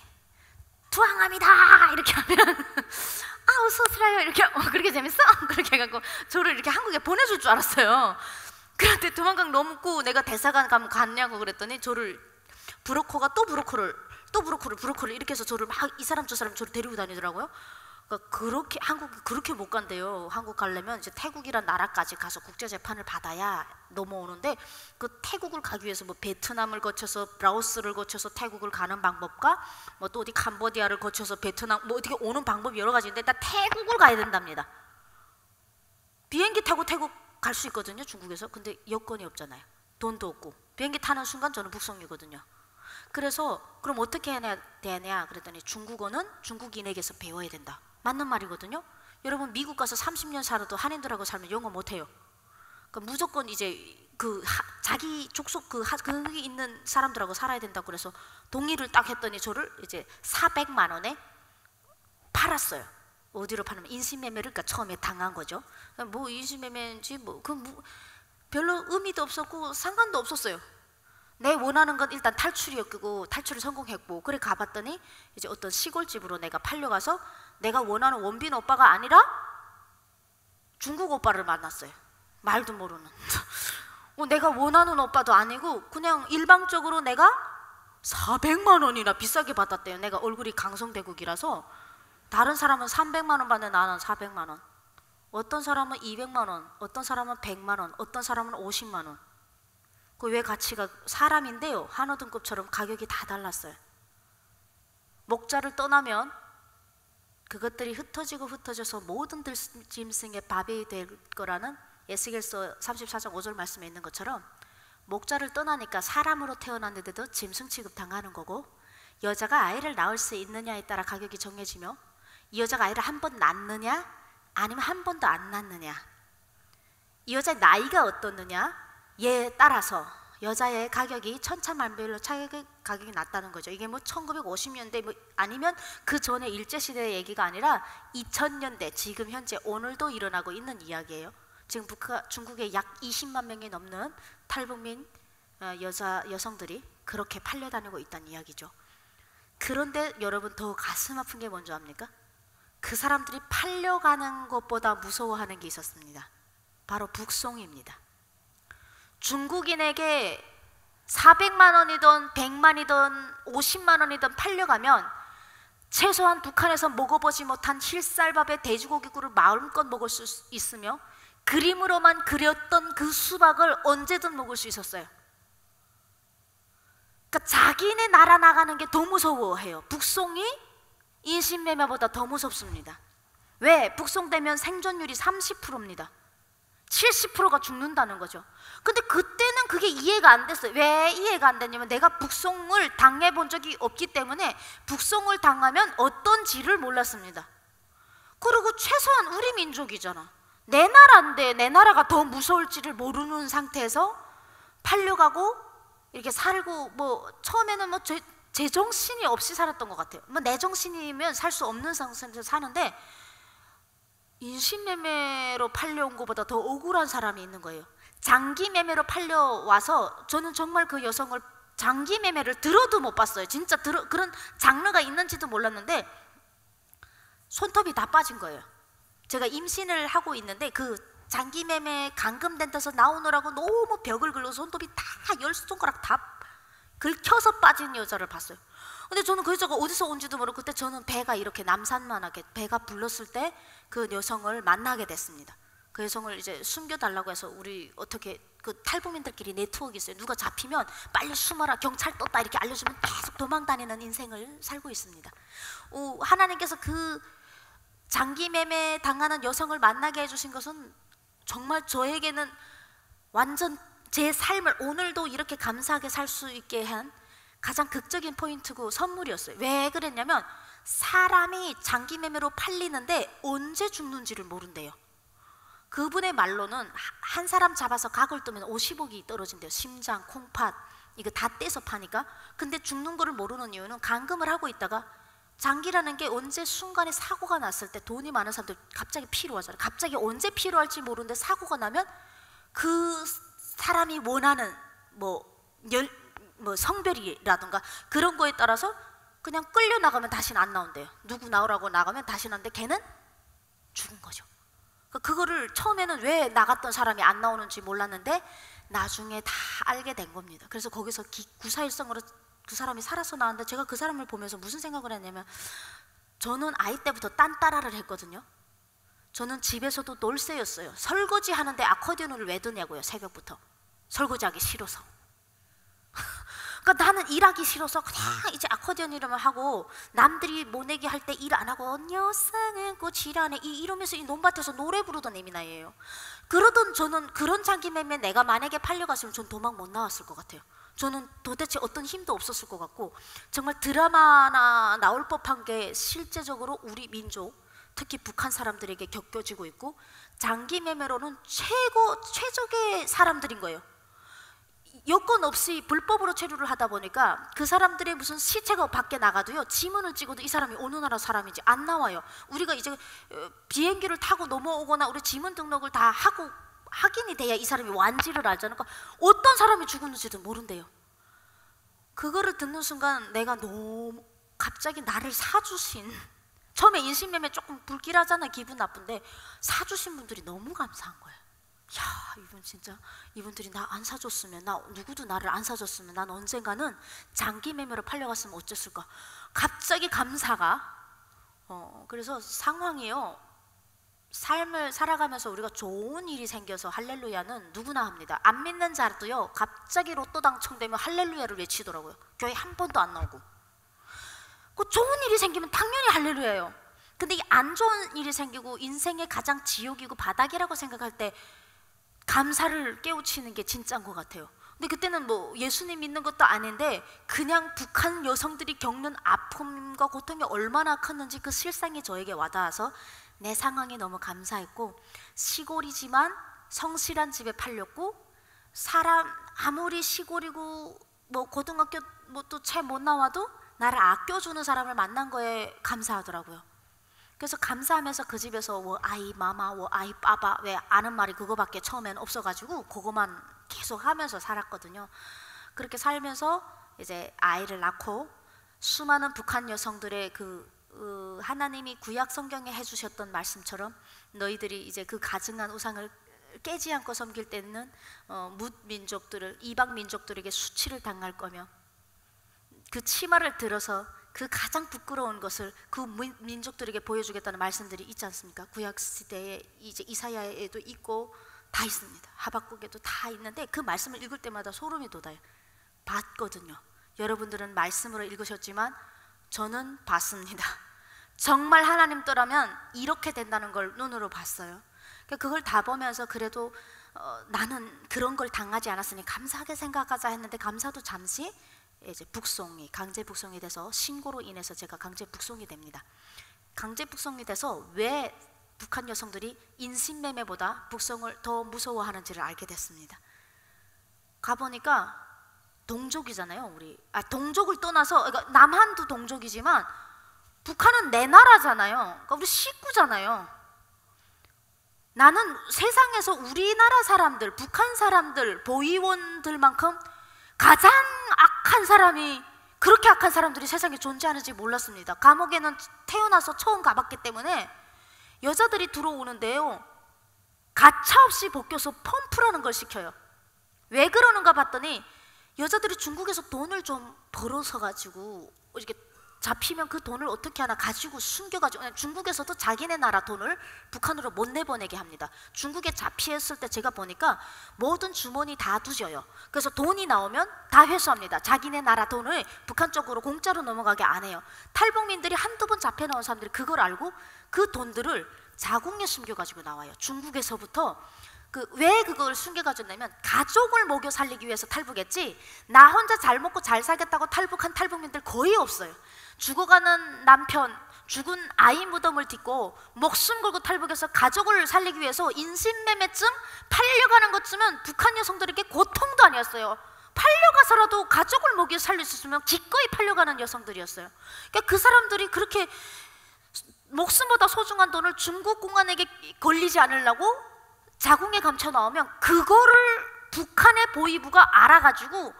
투항합니다 이렇게 하면 어서 오세요 이렇게 그렇게 재밌어? 그렇게 해갖고 저를 이렇게 한국에 보내줄 줄 알았어요. 그런데 두만강 넘고 내가 대사관 가면 갔냐고 그랬더니 저를 브로커가 또 브로커를 이렇게 해서 저를 막 이 사람 저 사람 저를 데리고 다니더라고요. 그러니까 그렇게 한국 그렇게 못 간대요. 한국 가려면 이제 태국이란 나라까지 가서 국제 재판을 받아야 넘어오는데 그 태국을 가기 위해서 뭐 베트남을 거쳐서 라오스를 거쳐서 태국을 가는 방법과 뭐 또 어디 캄보디아를 거쳐서 베트남 뭐 어떻게 오는 방법이 여러 가지인데 일단 태국을 가야 된답니다. 비행기 타고 태국 갈 수 있거든요, 중국에서. 근데 여권이 없잖아요. 돈도 없고. 비행기 타는 순간 저는 북송이거든요. 그래서 그럼 어떻게 해야 되냐 그랬더니 중국어는 중국인에게서 배워야 된다. 맞는 말이거든요. 여러분 미국 가서 30년 살아도 한인들하고 살면 영어 못해요. 그러니까 무조건 이제 자기 족속 거기 있는 사람들하고 살아야 된다고 그래서 동의를 딱 했더니 저를 이제 400만 원에 팔았어요. 어디로 팔면 인신매매를 그러니까 처음에 당한 거죠. 뭐 인신매매인지 별로 의미도 없었고 상관도 없었어요. 내 원하는 건 일단 탈출이었고 탈출을 성공했고 그래 가봤더니 이제 어떤 시골집으로 내가 팔려가서 내가 원하는 원빈 오빠가 아니라 중국 오빠를 만났어요. 말도 모르는 내가 원하는 오빠도 아니고 그냥 일방적으로 내가 400만 원이나 비싸게 받았대요. 내가 얼굴이 강성대국이라서 다른 사람은 300만 원 받는데 나는 400만 원, 어떤 사람은 200만 원, 어떤 사람은 100만 원, 어떤 사람은 50만 원. 그 왜 가치가 사람인데요 한우 등급처럼 가격이 다 달랐어요. 목자를 떠나면 그것들이 흩어져서 모든 짐승의 밥이 될 거라는 에스겔서 34장 5절 말씀에 있는 것처럼 목자를 떠나니까 사람으로 태어났는데도 짐승 취급당하는 거고 여자가 아이를 낳을 수 있느냐에 따라 가격이 정해지며 이 여자가 아이를 한 번 낳느냐 아니면 한 번도 안 낳느냐 이 여자의 나이가 어떻느냐에 따라서 여자의 가격이 천차만별로 가격이 낮다는 거죠. 이게 뭐 1950년대 뭐 아니면 그 전에 일제시대의 얘기가 아니라 2000년대 지금 현재 오늘도 일어나고 있는 이야기예요. 지금 중국에 약 20만 명이 넘는 탈북민 여성들이 그렇게 팔려다니고 있다는 이야기죠. 그런데 여러분 더 가슴 아픈 게 뭔지 압니까? 그 사람들이 팔려가는 것보다 무서워하는 게 있었습니다. 바로 북송입니다. 중국인에게 400만 원이든 100만이든 50만 원이든 팔려가면 최소한 북한에서 먹어보지 못한 힐쌀밥에 돼지고기구를 마음껏 먹을 수 있으며 그림으로만 그렸던 그 수박을 언제든 먹을 수 있었어요. 그러니까 자기네 나라 나가는 게 더 무서워해요. 북송이 인신매매보다 더 무섭습니다. 왜? 북송되면 생존율이 30%입니다. 70%가 죽는다는 거죠. 근데 그때는 그게 이해가 안 됐어요. 왜 이해가 안 됐냐면 내가 북송을 당해본 적이 없기 때문에 북송을 당하면 어떤지를 몰랐습니다. 그리고 최소한 우리 민족이잖아. 내 나라인데 내 나라가 더 무서울지를 모르는 상태에서 팔려가고 이렇게 살고 뭐 처음에는 뭐 제정신이 없이 살았던 것 같아요. 뭐 내 정신이면 살 수 없는 상태에서 사는데 인신매매로 팔려온 것보다 더 억울한 사람이 있는 거예요. 장기매매로 팔려와서 저는 정말 그 여성을 장기매매를 들어도 못 봤어요. 진짜 그런 장르가 있는지도 몰랐는데 손톱이 다 빠진 거예요. 제가 임신을 하고 있는데 그 장기매매 감금된 데서 나오느라고 너무 벽을 긁어서 손톱이 다 10손가락 다 긁혀서 빠진 여자를 봤어요. 근데 저는 그 여자가 어디서 온지도 모르고 그때 저는 배가 이렇게 남산만하게 배가 불렀을 때 그 여성을 만나게 됐습니다. 그 여성을 이제 숨겨달라고 해서 우리 어떻게 그 탈북민들끼리 네트워크 있어요. 누가 잡히면 빨리 숨어라 경찰 떴다 이렇게 알려주면 계속 도망다니는 인생을 살고 있습니다. 하나님께서 그 장기매매 당하는 여성을 만나게 해주신 것은 정말 저에게는 완전 제 삶을 오늘도 이렇게 감사하게 살 수 있게 한 가장 극적인 포인트고 선물이었어요. 왜 그랬냐면 사람이 장기매매로 팔리는데 언제 죽는지를 모른대요. 그분의 말로는 한 사람 잡아서 각을 뜨면 50억이 떨어진대요. 심장, 콩팥 이거 다 떼서 파니까. 근데 죽는 거를 모르는 이유는 감금을 하고 있다가 장기라는 게 언제 순간에 사고가 났을 때 돈이 많은 사람들 갑자기 필요하잖아요. 갑자기 언제 필요할지 모르는데 사고가 나면 그 사람이 원하는 뭐 성별이라든가 그런 거에 따라서 그냥 끌려 나가면 다시는 안 나온대요. 누구 나오라고 나가면 다시는 안 돼. 걔는 죽은 거죠. 그거를 처음에는 왜 나갔던 사람이 안 나오는지 몰랐는데 나중에 다 알게 된 겁니다. 그래서 거기서 구사일성으로 그 사람이 살아서 나왔는데 제가 그 사람을 보면서 무슨 생각을 했냐면 저는 아이 때부터 딴따라를 했거든요. 저는 집에서도 놀새였어요. 설거지 하는데 아코디언을 왜 드냐고요. 새벽부터 설거지하기 싫어서. 그러니까 나는 일하기 싫어서 그냥 이제 아코디언 이름을 하고 남들이 모내기 할 때 일 안 하고 언녀상은 꽃이라네 이러면서 이 논밭에서 노래 부르던 애미나예요. 그러던 저는 그런 장기매매 내가 만약에 팔려갔으면 전 도망 못 나왔을 것 같아요. 저는 도대체 어떤 힘도 없었을 것 같고 정말 드라마나 나올 법한 게 실제적으로 우리 민족 특히 북한 사람들에게 겪어지고 있고 장기매매로는 최적의 사람들인 거예요. 여건 없이 불법으로 체류를 하다 보니까 그 사람들의 무슨 시체가 밖에 나가도요 지문을 찍어도 이 사람이 어느 나라 사람인지 안 나와요. 우리가 이제 비행기를 타고 넘어오거나 우리 지문 등록을 다 하고 확인이 돼야 이 사람이 완지를 알잖아요. 그러니까 어떤 사람이 죽었는지도 모른대요. 그거를 듣는 순간 내가 너무 갑자기 나를 사주신 처음에 인신매매 조금 불길하잖아. 기분 나쁜데 사주신 분들이 너무 감사한 거예요. 야, 이분들이 나 안 사줬으면 누구도 나를 안 사줬으면 난 언젠가는 장기 매매로 팔려갔으면 어쩌을까. 갑자기 감사가 그래서 상황이요. 삶을 살아가면서 우리가 좋은 일이 생겨서 할렐루야는 누구나 합니다. 안 믿는 자도요 갑자기 로또 당첨되면 할렐루야를 외치더라고요. 교회 한 번도 안 나오고. 그 좋은 일이 생기면 당연히 할렐루야예요. 근데 이 안 좋은 일이 생기고 인생의 가장 지옥이고 바닥이라고 생각할 때 감사를 깨우치는 게 진짜인 것 같아요. 근데 그때는 뭐 예수님 믿는 것도 아닌데 그냥 북한 여성들이 겪는 아픔과 고통이 얼마나 컸는지 그 실상이 저에게 와닿아서 내 상황이 너무 감사했고 시골이지만 성실한 집에 팔렸고 사람 아무리 시골이고 뭐 고등학교 뭐 또 채 못 나와도 나를 아껴주는 사람을 만난 거에 감사하더라고요. 그래서 감사하면서 그 집에서 뭐 아이 마마, 뭐 아이 빠바 왜 아는 말이 그거밖에 처음에는 없어가지고 그거만 계속 하면서 살았거든요. 그렇게 살면서 이제 아이를 낳고 수많은 북한 여성들의 하나님이 구약 성경에 해주셨던 말씀처럼 너희들이 이제 그 가증한 우상을 깨지 않고 섬길 때는 뭇민족들을 이방 민족들에게 수치를 당할 거며 그 치마를 들어서 그 가장 부끄러운 것을 그 민족들에게 보여주겠다는 말씀들이 있지 않습니까? 구약 시대에 이제 이사야에도 있고 다 있습니다. 하박국에도 다 있는데 그 말씀을 읽을 때마다 소름이 돋아요. 봤거든요. 여러분들은 말씀으로 읽으셨지만 저는 봤습니다. 정말 하나님 떠라면 이렇게 된다는 걸 눈으로 봤어요. 그걸 다 보면서 그래도 나는 그런 걸 당하지 않았으니 감사하게 생각하자 했는데 감사도 잠시 이제 강제 북송이 돼서 신고로 인해서 제가 강제 북송이 됩니다. 강제 북송이 돼서 왜 북한 여성들이 인신매매보다 북송을 더 무서워하는지를 알게 됐습니다. 가보니까 동족이잖아요. 동족을 떠나서 그러니까 남한도 동족이지만 북한은 내 나라잖아요. 그러니까 우리 식구잖아요. 나는 세상에서 우리나라 사람들, 북한 사람들, 보위원들만큼 가장 악한 사람이 그렇게 악한 사람들이 세상에 존재하는지 몰랐습니다. 감옥에는 태어나서 처음 가봤기 때문에 여자들이 들어오는데요 가차없이 벗겨서 펌프라는 걸 시켜요. 왜 그러는가 봤더니 여자들이 중국에서 돈을 좀 벌어서 가지고 이렇게 잡히면 그 돈을 어떻게 하나 가지고 숨겨가지고 중국에서도 자기네 나라 돈을 북한으로 못 내보내게 합니다. 중국에 잡히었을 때 제가 보니까 모든 주머니 다 두져요. 그래서 돈이 나오면 다 회수합니다. 자기네 나라 돈을 북한 쪽으로 공짜로 넘어가게 안 해요. 탈북민들이 한두 번 잡혀 나온 사람들이 그걸 알고 그 돈들을 자궁에 숨겨가지고 나와요. 중국에서부터 왜 그걸 숨겨가졌냐면 가족을 먹여 살리기 위해서 탈북했지 나 혼자 잘 먹고 잘 살겠다고 탈북한 탈북민들 거의 없어요. 죽어가는 남편, 죽은 아이 무덤을 딛고 목숨 걸고 탈북해서 가족을 살리기 위해서 인신매매쯤 팔려가는 것쯤은 북한 여성들에게 고통도 아니었어요. 팔려가서라도 가족을 먹여 살릴 수 있으면 기꺼이 팔려가는 여성들이었어요. 그러니까 그 사람들이 그렇게 목숨보다 소중한 돈을 중국 공안에게 걸리지 않으려고 자궁에 감춰 넣으면 그거를 북한의 보위부가 알아가지고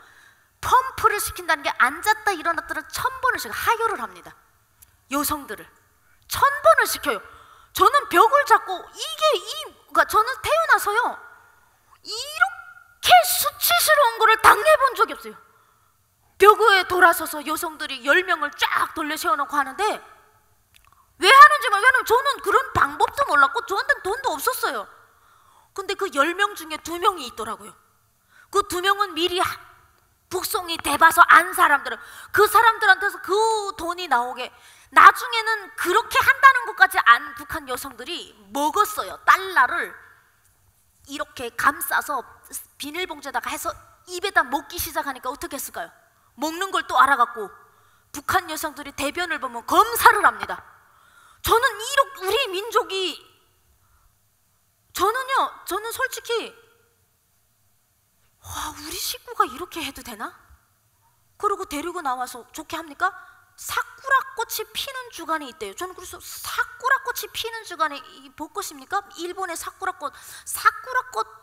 펌프를 시킨다는 게 앉았다 일어났다를 1000번을 시켜 하교를 합니다. 여성들을 1000번을 시켜요. 저는 벽을 잡고 그러니까 저는 태어나서요 이렇게 수치스러운 거를 당해본 적이 없어요. 벽에 돌아서서 여성들이 10명을 쫙 돌려 세워놓고 하는데 왜 하는지만, 왜냐면 저는 그런 방법도 몰랐고 저한테는 돈도 없었어요. 근데 그 10명 중에 2명이 있더라고요. 그 2명은 미리 북송이 돼봐서 안 사람들은 그 사람들한테서 그 돈이 나오게, 나중에는 그렇게 한다는 것까지 안 북한 여성들이 먹었어요. 달러를 이렇게 감싸서 비닐봉지에다가 해서 입에다 먹기 시작하니까 어떻게 했을까요? 먹는 걸 또 알아갖고 북한 여성들이 대변을 보면 검사를 합니다. 저는 우리 민족이, 저는 솔직히 와, 우리 식구가 이렇게 해도 되나? 그러고 데리고 나와서 좋게 합니까? 사쿠라꽃이 피는 주간이 있대요. 저는 그래서 사쿠라꽃이 피는 주간에 이 벚꽃입니까? 일본의 사쿠라꽃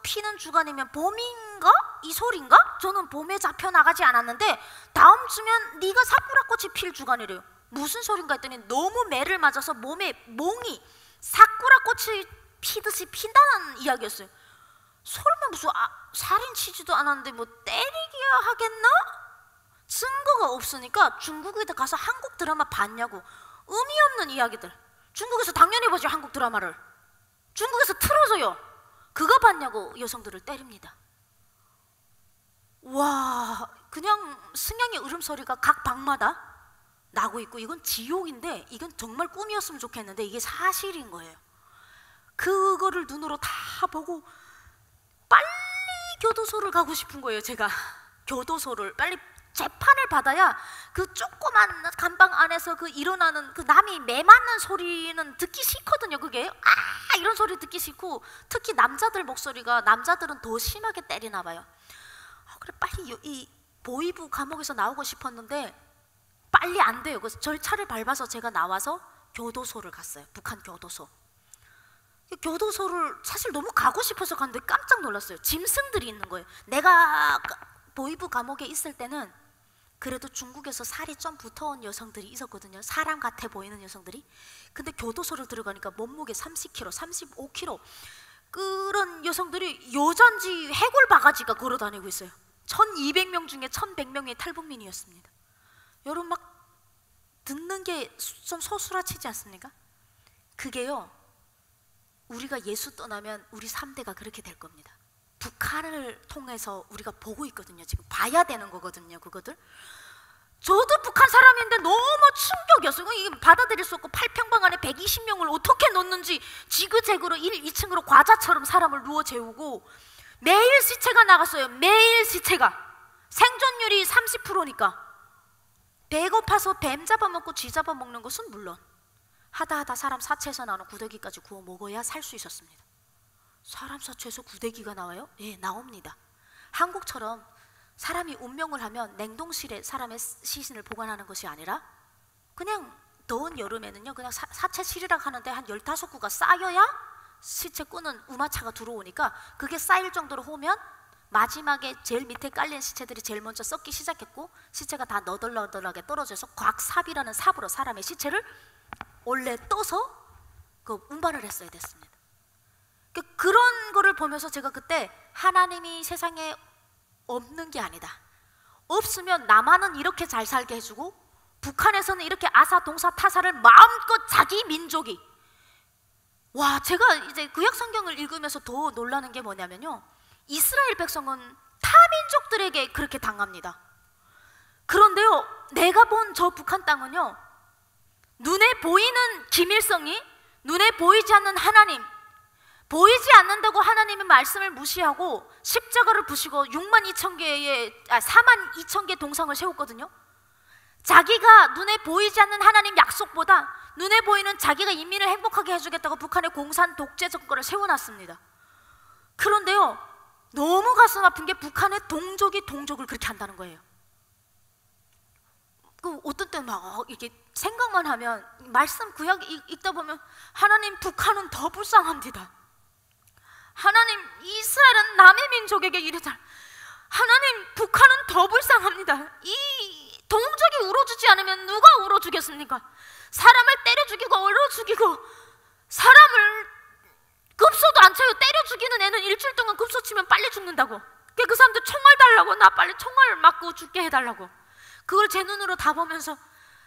피는 주간이면 봄인가? 이 소린가? 저는 봄에 잡혀 나가지 않았는데 다음 주면 네가 사쿠라꽃이 필 주간이래요. 무슨 소린가 했더니 너무 매를 맞아서 몸에 몽이 사쿠라꽃이 피듯이 핀다는 이야기였어요. 설마 무슨 살인 치지도 않았는데 뭐 때리기야 하겠나? 증거가 없으니까 중국에 가서 한국 드라마 봤냐고. 의미 없는 이야기들. 중국에서 당연히 보죠, 한국 드라마를. 중국에서 틀어줘요. 그거 봤냐고 여성들을 때립니다. 와, 그냥 승냥이 울음소리가 각 방마다 나고 있고, 이건 지옥인데 이건 정말 꿈이었으면 좋겠는데 이게 사실인 거예요. 그거를 눈으로 다 보고 빨리 교도소를 가고 싶은 거예요. 제가 교도소를 빨리 재판을 받아야 그 조그만 감방 안에서 그 일어나는 그 남이 매 맞는 소리는 듣기 싫거든요. 그게 이런 소리 듣기 싫고, 특히 남자들 목소리가, 남자들은 더 심하게 때리나 봐요. 그래 빨리 이 보위부 감옥에서 나오고 싶었는데 빨리 안 돼요. 그래서 절차를 밟아서 제가 나와서 교도소를 갔어요. 북한 교도소. 교도소를 사실 너무 가고 싶어서 갔는데 깜짝 놀랐어요. 짐승들이 있는 거예요. 내가 보위부 감옥에 있을 때는 그래도 중국에서 살이 좀 붙어온 여성들이 있었거든요. 사람 같아 보이는 여성들이. 근데 교도소를 들어가니까 몸무게 30kg, 35kg 그런 여성들이 여잔지 해골 바가지가 걸어 다니고 있어요. 1200명 중에 1100명이 탈북민이었습니다. 여러분 막 듣는 게 좀 소스라치지 않습니까? 그게요, 우리가 예수 떠나면 우리 3대가 그렇게 될 겁니다. 북한을 통해서 우리가 보고 있거든요. 지금 봐야 되는 거거든요. 그거들. 저도 북한 사람인데 너무 충격이었어요. 이게 받아들일 수 없고 8평방 안에 120명을 어떻게 넣는지 지그재그로 1, 2층으로 과자처럼 사람을 누워 재우고 매일 시체가 나갔어요. 매일 시체가. 생존율이 30%니까 배고파서 뱀 잡아먹고 쥐 잡아먹는 것은 물론 하다 사람 사체에서 나오는 구더기까지 구워 먹어야 살 수 있었습니다. 사람 사체에서 구더기가 나와요? 예, 나옵니다. 한국처럼 사람이 운명을 하면 냉동실에 사람의 시신을 보관하는 것이 아니라 그냥 더운 여름에는요, 그냥 사체 실이라고 하는데 한 15구가 쌓여야 시체 꾸는 우마차가 들어오니까 그게 쌓일 정도로 오면 마지막에 제일 밑에 깔린 시체들이 제일 먼저 썩기 시작했고 시체가 다 너덜너덜하게 떨어져서 곽삽이라는 삽으로 사람의 시체를 원래 떠서 그 운반을 했어야 됐습니다. 그런 거를 보면서 제가 그때 하나님이 세상에 없는 게 아니다. 없으면 남한은 이렇게 잘 살게 해주고 북한에서는 이렇게 아사동사 타사를 마음껏 자기 민족이. 와, 제가 이제 구약 성경을 읽으면서 더 놀라는 게 뭐냐면요, 이스라엘 백성은 타 민족들에게 그렇게 당합니다. 그런데요, 내가 본 저 북한 땅은요, 눈에 보이는 김일성이, 눈에 보이지 않는 하나님, 보이지 않는다고 하나님의 말씀을 무시하고 십자가를 부시고 4만 2천 개 동상을 세웠거든요. 자기가 눈에 보이지 않는 하나님 약속보다 눈에 보이는 자기가 인민을 행복하게 해주겠다고 북한의 공산 독재 정권을 세워놨습니다. 그런데요, 너무 가슴 아픈 게 북한의 동족이 동족을 그렇게 한다는 거예요. 그 어떤 때는 막 이렇게 생각만 하면 말씀 구약 읽다 보면 하나님 북한은 더 불쌍합니다. 하나님 이스라엘은 남의 민족에게 이르다. 하나님 북한은 더 불쌍합니다. 이 동족이 울어주지 않으면 누가 울어주겠습니까? 사람을 때려 죽이고 얼어 죽이고 사람을 급소도 안 쳐요. 때려 죽이는 애는 일주일 동안 급소 치면 빨리 죽는다고. 그 사람들 총알 달라고, 나 빨리 총알 맞고 죽게 해달라고. 그걸 제 눈으로 다 보면서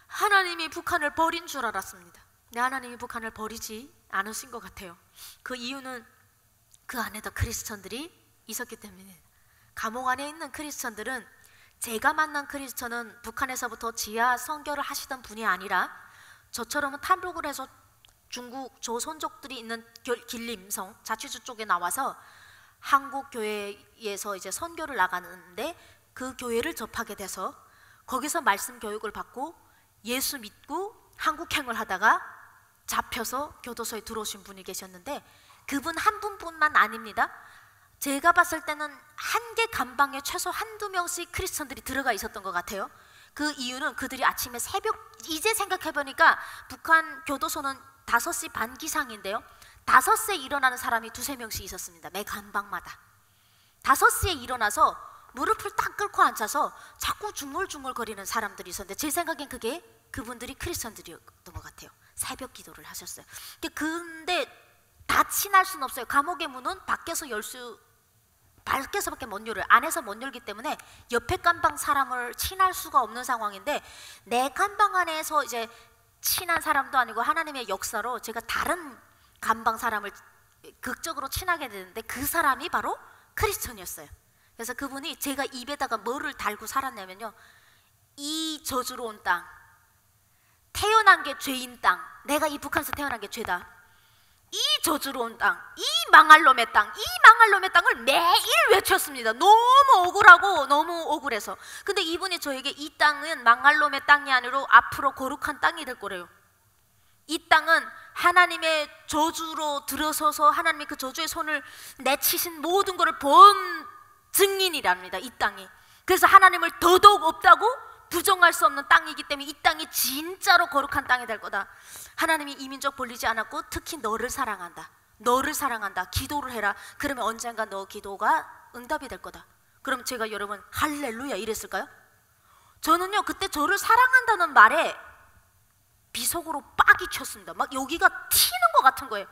하나님이 북한을 버린 줄 알았습니다. 근데 하나님이 북한을 버리지 않으신 것 같아요. 그 이유는 그 안에도 크리스천들이 있었기 때문에. 감옥 안에 있는 크리스천들은, 제가 만난 크리스천은 북한에서부터 지하 선교를 하시던 분이 아니라 저처럼은 탈북을 해서 중국 조선족들이 있는 길림성 자치주 쪽에 나와서 한국 교회에서 이제 선교를 나가는데 그 교회를 접하게 돼서 거기서 말씀 교육을 받고 예수 믿고 한국행을 하다가 잡혀서 교도소에 들어오신 분이 계셨는데, 그분 한 분뿐만 아닙니다. 제가 봤을 때는 한 개 감방에 최소 한두 명씩 크리스천들이 들어가 있었던 것 같아요. 그 이유는 그들이 아침에 이제 생각해보니까 북한 교도소는 5시 반 기상인데요, 5시에 일어나는 사람이 2~3명씩 있었습니다. 매 감방마다 5시에 일어나서 무릎을 딱 꿇고 앉아서 자꾸 중얼중얼 거리는 사람들이 있었는데, 제 생각엔 그게 그분들이 크리스천들이었던 것 같아요. 새벽 기도를 하셨어요. 근데 다 친할 수는 없어요. 감옥의 문은 밖에서밖에 못 열어요. 안에서 못 열기 때문에 옆에 감방 사람을 친할 수가 없는 상황인데, 내 감방 안에서 이제 친한 사람도 아니고 하나님의 역사로 제가 다른 감방 사람을 극적으로 친하게 되는데, 그 사람이 바로 크리스천이었어요. 그래서 그분이 제가 입에다가 뭐를 달고 살았냐면요, 이 저주로 온 땅, 태어난 게 죄인 땅, 내가 이 북한에서 태어난 게 죄다, 이 저주로 온 땅, 이 망할 놈의 땅, 이 망할 놈의 땅을 매일 외쳤습니다. 너무 억울하고 너무 억울해서. 근데 이분이 저에게 이 땅은 망할 놈의 땅이 아니라 앞으로 거룩한 땅이 될 거래요. 이 땅은 하나님의 저주로 들어서서 하나님이 그 저주의 손을 내치신 모든 것을 본 증인이랍니다, 이 땅이. 그래서 하나님을 더더욱 없다고 부정할 수 없는 땅이기 때문에 이 땅이 진짜로 거룩한 땅이 될 거다. 하나님이 이 민족 버리지 않았고 특히 너를 사랑한다. 너를 사랑한다. 기도를 해라. 그러면 언젠가 너 기도가 응답이 될 거다. 그럼 제가 여러분 할렐루야 이랬을까요? 저는요 그때 저를 사랑한다는 말에 비속어로 빡이 쳤습니다. 막 여기가 튀는 것 같은 거예요.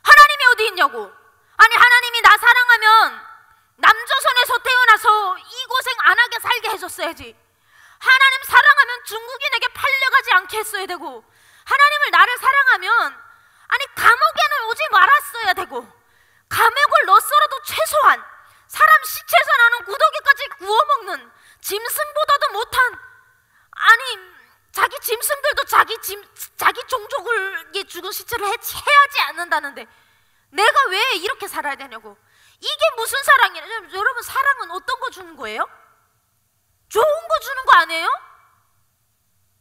하나님이 어디 있냐고. 아니 하나님이 나 사랑하면 남조선에서 태어나서 이 고생 안 하게 살게 해줬어야지. 하나님 사랑하면 중국인에게 팔려가지 않게 했어야 되고, 하나님을 나를 사랑하면 아니 감옥에는 오지 말았어야 되고, 감옥을 넣었어도 최소한 사람 시체에서 나는 구더기까지 구워먹는 짐승보다도 못한, 아니 자기 짐승들도 자기 종족을 죽은 시체를 해하지 않는다는데 내가 왜 이렇게 살아야 되냐고. 이게 무슨 사랑이냐. 여러분 사랑은 어떤 거 주는 거예요? 좋은 거 주는 거 아니에요?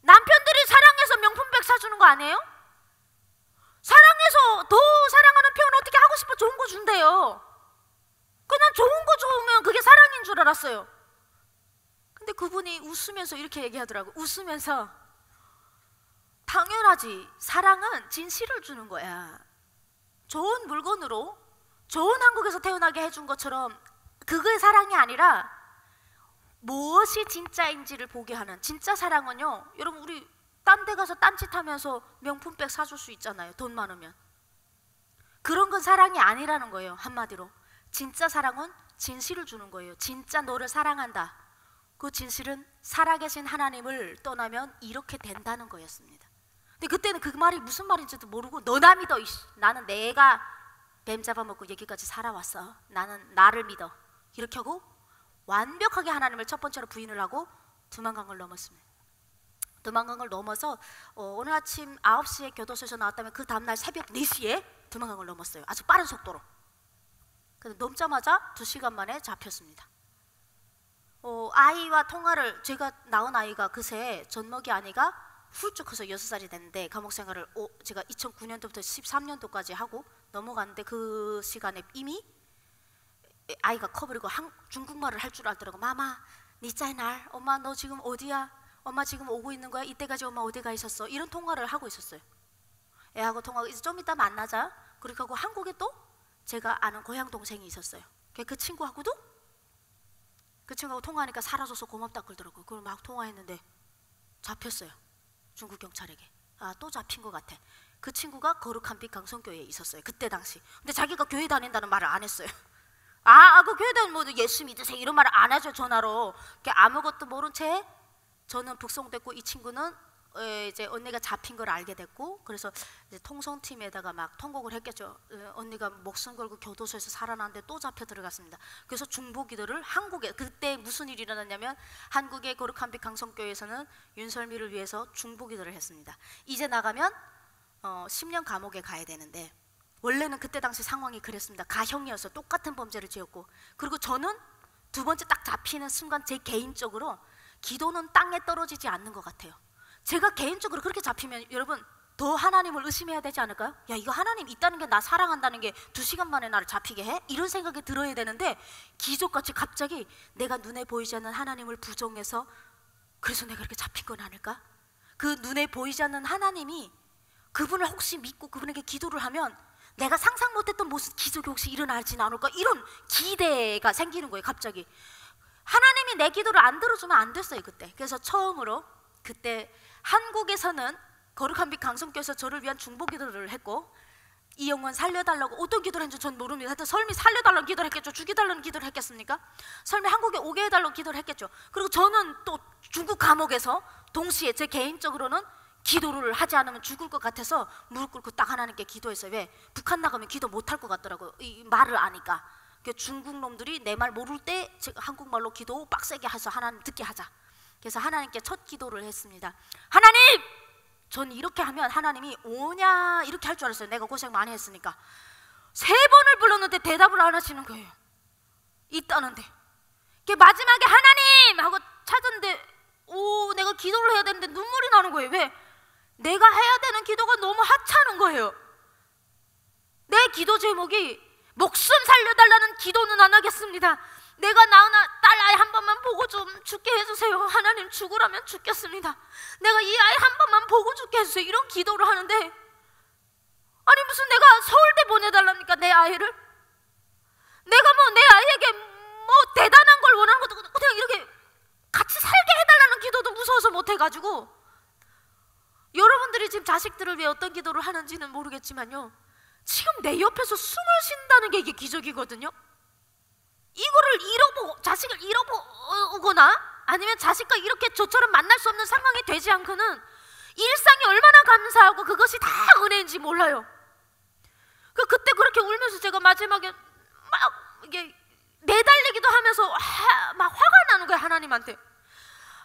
남편들이 사랑해서 명품백 사주는 거 아니에요? 사랑해서 더 사랑하는 표현 어떻게 하고 싶어 좋은 거 준대요. 그냥 좋은 거 좋으면 그게 사랑인 줄 알았어요. 근데 그분이 웃으면서 이렇게 얘기하더라고. 웃으면서 당연하지. 사랑은 진실을 주는 거야. 좋은 물건으로 좋은 한국에서 태어나게 해준 것처럼 그게 사랑이 아니라 무엇이 진짜인지를 보게 하는 진짜 사랑은요, 여러분 우리 딴 데 가서 딴짓하면서 명품백 사줄 수 있잖아요. 돈 많으면. 그런 건 사랑이 아니라는 거예요. 한마디로 진짜 사랑은 진실을 주는 거예요. 진짜 너를 사랑한다. 그 진실은 살아계신 하나님을 떠나면 이렇게 된다는 거였습니다. 근데 그때는 그 말이 무슨 말인지도 모르고 너나 믿어. 나는 내가 뱀 잡아먹고 여기까지 살아왔어. 나는 나를 믿어. 이렇게 하고 완벽하게 하나님을 첫 번째로 부인을 하고 두만강을 넘었습니다. 두만강을 넘어서 오늘 아침 9시에 교도소에서 나왔다면 그 다음날 새벽 4시에 두만강을 넘었어요. 아주 빠른 속도로. 근데 넘자마자 2시간 만에 잡혔습니다. 아이와 통화를, 제가 낳은 아이가 그새 젖먹이 아이가 훌쩍 커서 6살이 됐는데 감옥 생활을 제가 2009년도부터 13년도까지 하고 넘어갔는데 그 시간에 이미 아이가 커버리고 중국말을 할 줄 알더라고. 마마, 니짜이날, 엄마 너 지금 어디야? 엄마 지금 오고 있는 거야? 이때까지 엄마 어디 가 있었어? 이런 통화를 하고 있었어요. 애하고 통화하고 이제 좀 이따 만나자. 그렇게 하고 한국에 또 제가 아는 고향 동생이 있었어요. 그 친구하고도 그 친구하고 통화하니까 살아줘서 고맙다 그러더라고요. 그걸 막 통화했는데 잡혔어요. 중국 경찰에게. 아, 또 잡힌 것 같아. 그 친구가 거룩한 빛 강성교회에 있었어요. 그때 당시. 근데 자기가 교회 다닌다는 말을 안 했어요. 그 교회 다니면 뭐 예수 믿으세요 이런 말을 안 하죠, 전화로. 아무것도 모른 채 저는 북송됐고 이 친구는 이제 언니가 잡힌 걸 알게 됐고, 그래서 이제 통성팀에다가 막 통곡을 했겠죠. 언니가 목숨 걸고 교도소에서 살아났는데 또 잡혀 들어갔습니다. 그래서 중보기도를 한국에, 그때 무슨 일이 일어났냐면 한국의 거룩한 빛 강성교회에서는 윤설미를 위해서 중보기도를 했습니다. 이제 나가면 10년 감옥에 가야 되는데, 원래는 그때 당시 상황이 그랬습니다. 가형이어서 똑같은 범죄를 지었고, 그리고 저는 두 번째 딱 잡히는 순간 제 개인적으로 기도는 땅에 떨어지지 않는 것 같아요. 제가 개인적으로 그렇게 잡히면 여러분 더 하나님을 의심해야 되지 않을까요? 야, 이거 하나님 있다는 게, 나 사랑한다는 게 2시간 만에 나를 잡히게 해? 이런 생각이 들어야 되는데, 기적같이 갑자기 내가 눈에 보이지 않는 하나님을 부정해서 그래서 내가 이렇게 잡힌 건 아닐까? 그 눈에 보이지 않는 하나님이, 그분을 혹시 믿고 그분에게 기도를 하면 내가 상상 못했던 무슨 기적이 혹시 일어나지는 않을까? 이런 기대가 생기는 거예요. 갑자기 하나님이 내 기도를 안 들어주면 안 됐어요 그때. 그래서 처음으로 그때 한국에서는 거룩한 빛 강성교회에서 저를 위한 중보 기도를 했고, 이 영혼 살려달라고, 어떤 기도를 했는지 전 모릅니다. 하여튼 설미 살려달라는 기도를 했겠죠. 죽여달라는 기도를 했겠습니까? 설미 한국에 오게 해달라고 기도를 했겠죠. 그리고 저는 또 중국 감옥에서 동시에 제 개인적으로는 기도를 하지 않으면 죽을 것 같아서 무릎 꿇고 딱 하나님께 기도했어요. 왜? 북한 나가면 기도 못할 것 같더라고요. 이 말을 아니까. 중국 놈들이 내 말 모를 때 제가 한국말로 기도 빡세게 해서 하나님 듣게 하자. 그래서 하나님께 첫 기도를 했습니다. 하나님! 전 이렇게 하면 하나님이 오냐 이렇게 할 줄 알았어요. 내가 고생 많이 했으니까. 3번을 불렀는데 대답을 안 하시는 거예요. 있다는데. 마지막에 하나님! 하고 찾았는데 내가 기도를 해야 되는데 눈물이 나는 거예요. 왜? 내가 해야 되는 기도가 너무 하찮은 거예요. 내 기도 제목이 목숨 살려달라는 기도는 안 하겠습니다. 내가 낳은 딸 아이 한 번만 보고 좀 죽게 해주세요. 하나님, 죽으라면 죽겠습니다. 내가 이 아이 한 번만 보고 죽게 해주세요. 이런 기도를 하는데, 아니 무슨 내가 서울대 보내달랍니까? 내 아이를? 내가 뭐 내 아이에게 뭐 대단한 걸 원하는 것도 그냥 이렇게 같이 살게 해달라는 기도도 무서워서 못해가지고. 여러분들이 지금 자식들을 위해 어떤 기도를 하는지는 모르겠지만요, 지금 내 옆에서 숨을 쉰다는 게 이게 기적이거든요. 이거를 잃어보고, 자식을 잃어보거나 아니면 자식과 이렇게 저처럼 만날 수 없는 상황이 되지 않고는 일상이 얼마나 감사하고 그것이 다 은혜인지 몰라요. 그때 그렇게 울면서 제가 마지막에 막 이게 내달리기도 하면서 막 화가 나는 거예요. 하나님한테.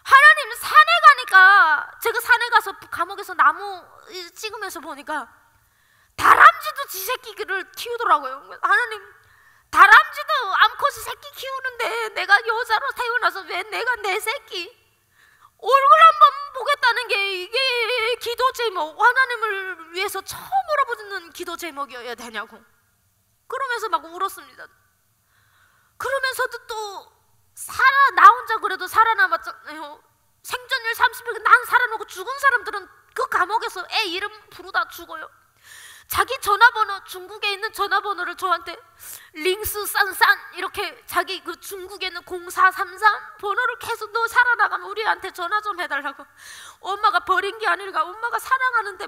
하나님, 산에 가니까, 제가 산에 가서 감옥에서 나무 찍으면서 보니까 다람쥐도 지 새끼를 키우더라고요. 하나님, 다람쥐도 암컷이 새끼 키우는데 내가 여자로 태어나서 왜 내가 내 새끼 얼굴 한번 보겠다는 게 이게 기도 제목, 하나님을 위해서 처음으로 부르는 기도 제목이어야 되냐고. 그러면서 막 울었습니다. 그러면서도 또 나 혼자 그래도 살아남았잖아요. 생존율 30%. 난 살아나고 죽은 사람들은 그 감옥에서 애 이름 부르다 죽어요. 자기 전화번호, 중국에 있는 전화번호를 저한테 링스 싼싼 이렇게, 자기 그 중국에 있는 0433 번호를 계속, 너 살아나가면 우리한테 전화 좀 해달라고. 엄마가 버린 게 아니라 엄마가 사랑하는데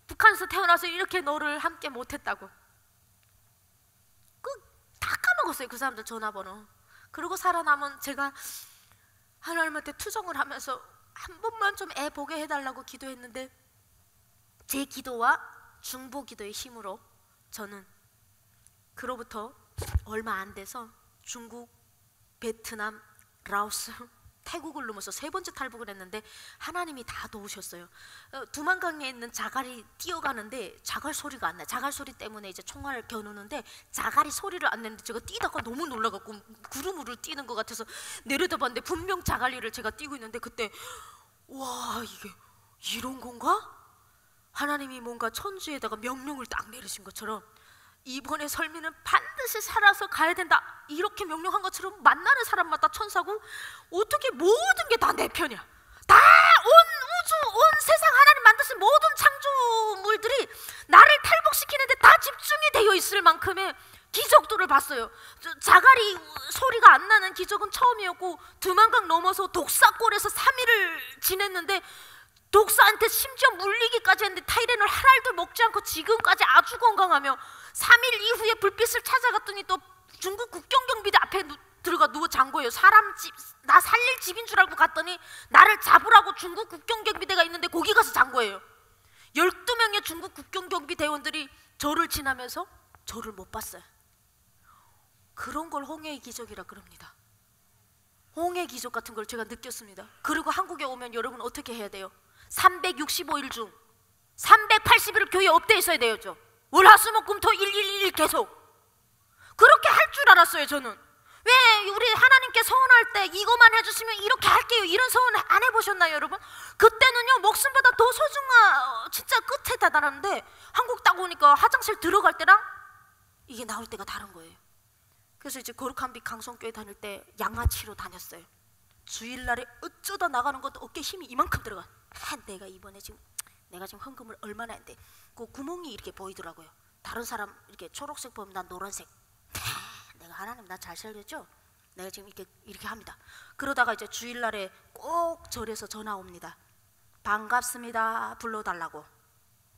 북한에서 태어나서 이렇게 너를 함께 못했다고. 다 까먹었어요, 그 사람들 전화번호. 그리고 살아남은 제가 하나님한테 투정을 하면서 한 번만 좀 애 보게 해달라고 기도했는데, 제 기도와 중보 기도의 힘으로 저는 그로부터 얼마 안 돼서 중국, 베트남, 라오스, 태국을 넘어서 3번째 탈북을 했는데 하나님이 다 도우셨어요. 두만강에 있는 자갈이 뛰어가는데 자갈 소리가 안 나요. 자갈 소리 때문에 이제 총알을 겨누는데 자갈이 소리를 안 내는데, 제가 뛰다가 너무 놀라갖고 구름을 뛰는 것 같아서 내려다봤는데 분명 자갈리를 제가 뛰고 있는데, 그때 와, 이게 이런 건가? 하나님이 뭔가 천지에다가 명령을 딱 내리신 것처럼 이번에 설미는 반드시 살아서 가야 된다 이렇게 명령한 것처럼 만나는 사람마다 천사고 어떻게 모든 게 다 내 편이야. 다 온 우주, 온 세상 하나님 만드신 모든 창조물들이 나를 탈북시키는데 다 집중이 되어 있을 만큼의 기적들을 봤어요. 자갈이 소리가 안 나는 기적은 처음이었고 두만강 넘어서 독사골에서 3일을 지냈는데 독사한테 심지어 물리기까지 했는데 타이레놀 하나도 먹지 않고 지금까지 아주 건강하며 3일 이후에 불빛을 찾아갔더니 또 중국 국경경비대 앞에 들어가 누워 잔 거예요. 사람 집, 나 살릴 집인 줄 알고 갔더니 나를 잡으라고 중국 국경경비대가 있는데 거기 가서 잔 거예요. 12명의 중국 국경경비 대원들이 저를 지나면서 저를 못 봤어요. 그런 걸 홍해의 기적이라 그럽니다. 홍해의 기적 같은 걸 제가 느꼈습니다. 그리고 한국에 오면 여러분 어떻게 해야 돼요? 365일 중 380일을 교회에 업돼 있어야 돼요. 월화수목금토 111 계속. 그렇게 할 줄 알았어요. 저는 왜 우리 하나님께 서원할 때 이거만 해주시면 이렇게 할게요 이런 서원 안 해보셨나요 여러분? 그때는요 목숨보다 더 소중한 진짜 끝에 다다랐는데 한국 딱 오니까 화장실 들어갈 때랑 이게 나올 때가 다른 거예요. 그래서 이제 거룩한 빛 강성교회 다닐 때 양아치로 다녔어요. 주일날에 어쩌다 나가는 것도 어깨에 힘이 이만큼 들어가. 내가 이번에 내가 지금 헌금을 얼마나 했는데 그 구멍이 이렇게 보이더라고요. 다른 사람 이렇게 초록색 보면 난 노란색. 내가 하나님 나 잘 살렸죠? 내가 지금 이렇게 합니다. 그러다가 이제 주일날에 꼭 절에서 전화 옵니다. 반갑습니다 불러달라고,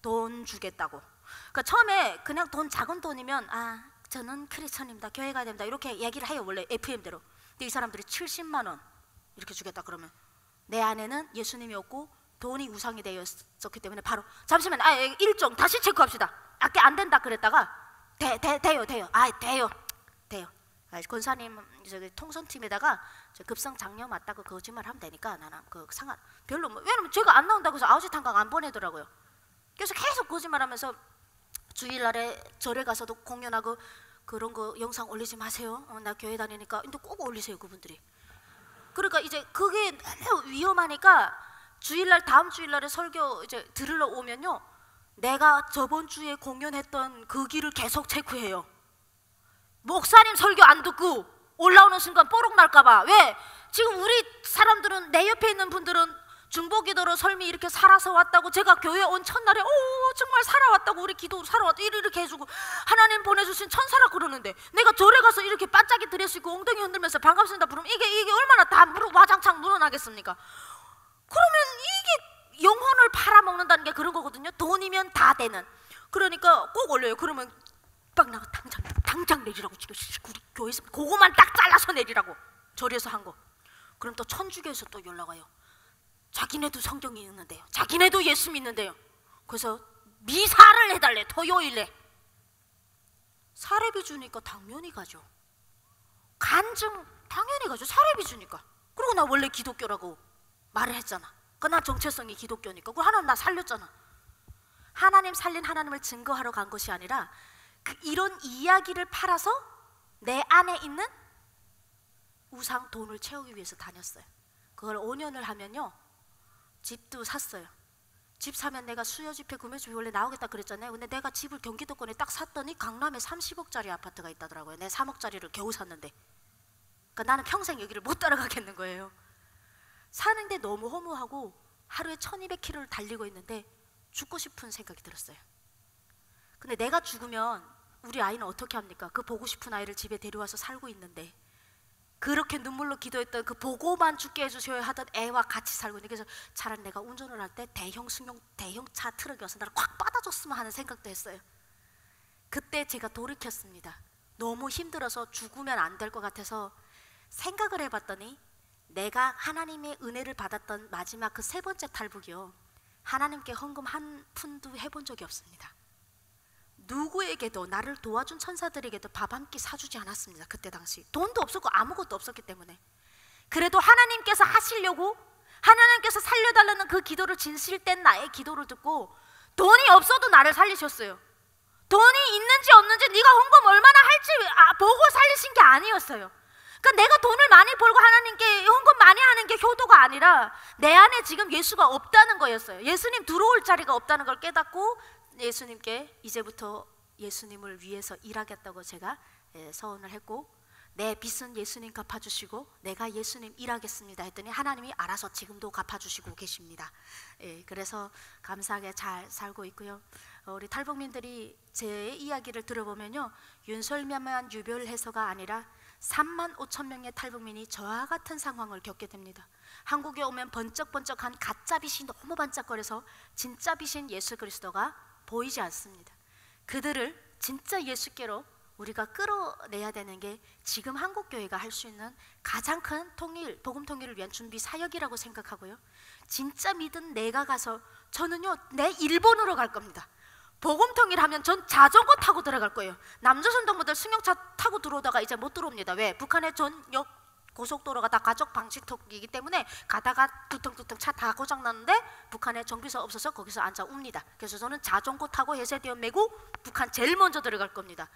돈 주겠다고. 그러니까 처음에 그냥 돈 작은 돈이면 저는 크리스천입니다 교회 가야 됩니다 이렇게 얘기를 해요 원래 FM대로. 근데 이 사람들이 70만 원 이렇게 주겠다 그러면 내 안에는 예수님이 없고 돈이 우상이 되어 있었기 때문에 바로 잠시만 일정 다시 체크합시다. 아까 안 된다 그랬다가 돼요 돼요. 권사님 저기 통선팀에다가 급성 장녀 맞다고 거짓말 하면 되니까 나는 그 상관 별로 왜냐면 제가 안 나온다고 해서 아우지 탄광 안 보내더라고요. 그래서 계속 거짓말하면서 주일날에 절에 가서도 공연하고 그런 거 영상 올리지 마세요. 나 교회 다니니까. 근데 꼭 올리세요 그분들이. 그러니까 이제 그게 너무 위험하니까 주일날 다음 주일날에 설교 이제 들으러 오면요 내가 저번 주에 공연했던 그 길을 계속 체크해요. 목사님 설교 안 듣고 올라오는 순간 뽀록 날까봐. 왜? 지금 우리 사람들은 내 옆에 있는 분들은 중보기도로 설미 이렇게 살아서 왔다고 제가 교회 온 첫날에 정말 살아왔다고 우리 기도 살아왔다 이렇게 해주고 하나님 보내주신 천사라 그러는데 내가 절에 가서 이렇게 반짝이 드레스 입고 엉덩이 흔들면서 반갑습니다 부르면 이게 얼마나 다 와장창 물어나겠습니까? 그러면 이게 영혼을 팔아먹는다는 게 그런 거거든요. 돈이면 다 되는. 그러니까 꼭 올려요. 그러면 빡 나가 당장 내리라고 지금 우리 교회에서 그거만 딱 잘라서 내리라고 절에서 한 거. 그럼 또 천주교에서 또 연락 와요. 자기네도 성경이 있는데요. 자기네도 예수 믿는데요. 그래서 미사를 해달래. 토요일에 사례비 주니까 당연히 가죠. 간증 당연히 가죠. 사례비 주니까. 그리고 나 원래 기독교라고 말을 했잖아. 그러니까 나 정체성이 기독교니까. 그리고 하나님 나 살렸잖아. 하나님 살린 하나님을 증거하러 간 것이 아니라 이런 이야기를 팔아서 내 안에 있는 우상 돈을 채우기 위해서 다녔어요. 그걸 5년을 하면요 집도 샀어요. 집 사면 내가 수요 집회 금요 집회 원래 나오겠다 그랬잖아요. 근데 내가 집을 경기도권에 딱 샀더니 강남에 30억짜리 아파트가 있다더라고요. 내 3억짜리를 겨우 샀는데. 그러니까 나는 평생 여기를 못 따라가겠는 거예요. 사는데 너무 허무하고 하루에 1200km를 달리고 있는데 죽고 싶은 생각이 들었어요. 근데 내가 죽으면 우리 아이는 어떻게 합니까? 그 보고 싶은 아이를 집에 데려와서 살고 있는데 그렇게 눈물로 기도했던 그 보고만 죽게 해주셔야 하던 애와 같이 살고 있는. 그래서 차라리 내가 운전을 할 때 대형 차 트럭이 와서 나를 콱 받아줬으면 하는 생각도 했어요. 그때 제가 돌이켰습니다. 너무 힘들어서 죽으면 안 될 것 같아서 생각을 해봤더니 내가 하나님의 은혜를 받았던 마지막 그 3번째 탈북이요 하나님께 헌금 한 푼도 해본 적이 없습니다. 누구에게도 나를 도와준 천사들에게도 밥 한 끼 사주지 않았습니다. 그때 당시 돈도 없었고 아무것도 없었기 때문에. 그래도 하나님께서 하시려고 하나님께서 살려달라는 그 기도를 진실된 나의 기도를 듣고 돈이 없어도 나를 살리셨어요. 돈이 있는지 없는지 네가 헌금 얼마나 할지 보고 살리신 게 아니었어요. 그러니까 내가 돈을 많이 벌고 하나님께 헌금 많이 하는 게 효도가 아니라 내 안에 지금 예수가 없다는 거였어요. 예수님 들어올 자리가 없다는 걸 깨닫고 예수님께 이제부터 예수님을 위해서 일하겠다고 제가 서원을 했고, 내 빚은 예수님 갚아주시고 내가 예수님 일하겠습니다 했더니 하나님이 알아서 지금도 갚아주시고 계십니다. 그래서 감사하게 잘 살고 있고요. 우리 탈북민들이 제 이야기를 들어보면요, 윤설명만 유별해서가 아니라 3만 5천 명의 탈북민이 저와 같은 상황을 겪게 됩니다. 한국에 오면 번쩍번쩍한 가짜 빛이 너무 반짝거려서 진짜 빛인 예수 그리스도가 보이지 않습니다. 그들을 진짜 예수께로 우리가 끌어내야 되는 게 지금 한국교회가 할 수 있는 가장 큰 통일, 복음 통일을 위한 준비 사역이라고 생각하고요. 진짜 믿은 내가 가서, 저는요 내 일본으로 갈 겁니다. 복음 통일하면 전 자전거 타고 들어갈 거예요. 남조선 동무들 승용차 타고 들어오다가 이제 못 들어옵니다. 왜? 북한의 전역 고속도로가 다 가족 방식턱이기 때문에 가다가 두텅두텅 차 다 고장 났는데 북한에 정비소 없어서 거기서 앉아 웁니다. 그래서 저는 자전거 타고 해세대원 메고 북한 제일 먼저 들어갈 겁니다.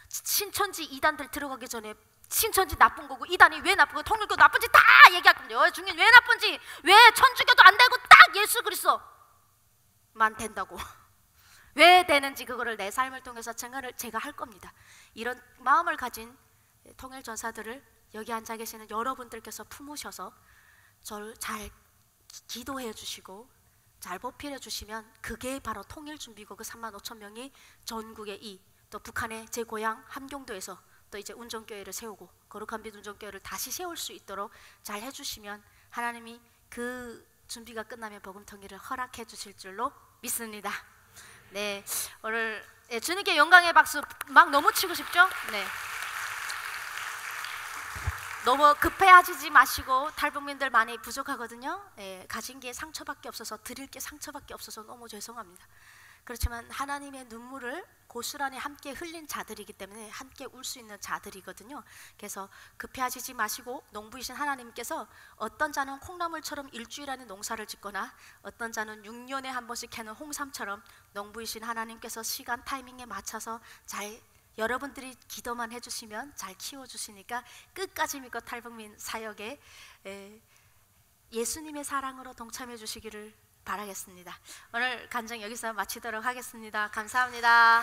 신천지 이단들 들어가기 전에 신천지 나쁜 거고 이단이 왜 나쁜 거, 통일교 나쁜지 다 얘기할 겁니다. 중인 왜 나쁜지, 왜 천주교도 안 되고 딱 예수 그리스도만 된다고 왜 되는지 그거를 내 삶을 통해서 증언을 제가 할 겁니다. 이런 마음을 가진 통일 전사들을 여기 앉아 계시는 여러분들께서 품으셔서 저를 잘 기도해 주시고 잘 보필해 주시면 그게 바로 통일 준비고 그 3만 5천 명이 전국의 또 북한의 제 고향 함경도에서 또 이제 운정교회를 세우고 거룩한 빛 운정교회를 다시 세울 수 있도록 잘 해주시면 하나님이 그 준비가 끝나면 복음 통일을 허락해 주실 줄로 믿습니다. 네, 오늘 주님께 영광의 박수 막 너무 치고 싶죠? 네. 너무 급해하지 마시고, 탈북민들 많이 부족하거든요. 가진 게 상처밖에 없어서, 드릴 게 상처밖에 없어서 너무 죄송합니다. 그렇지만 하나님의 눈물을 고스란히 함께 흘린 자들이기 때문에 함께 울 수 있는 자들이거든요. 그래서 급해하시지 마시고, 농부이신 하나님께서 어떤 자는 콩나물처럼 일주일 안에 농사를 짓거나 어떤 자는 6년에 한 번씩 캐는 홍삼처럼 농부이신 하나님께서 시간 타이밍에 맞춰서 잘, 여러분들이 기도만 해주시면 잘 키워주시니까 끝까지 믿고 탈북민 사역에 예수님의 사랑으로 동참해 주시기를 바라겠습니다. 오늘 간증 여기서 마치도록 하겠습니다. 감사합니다.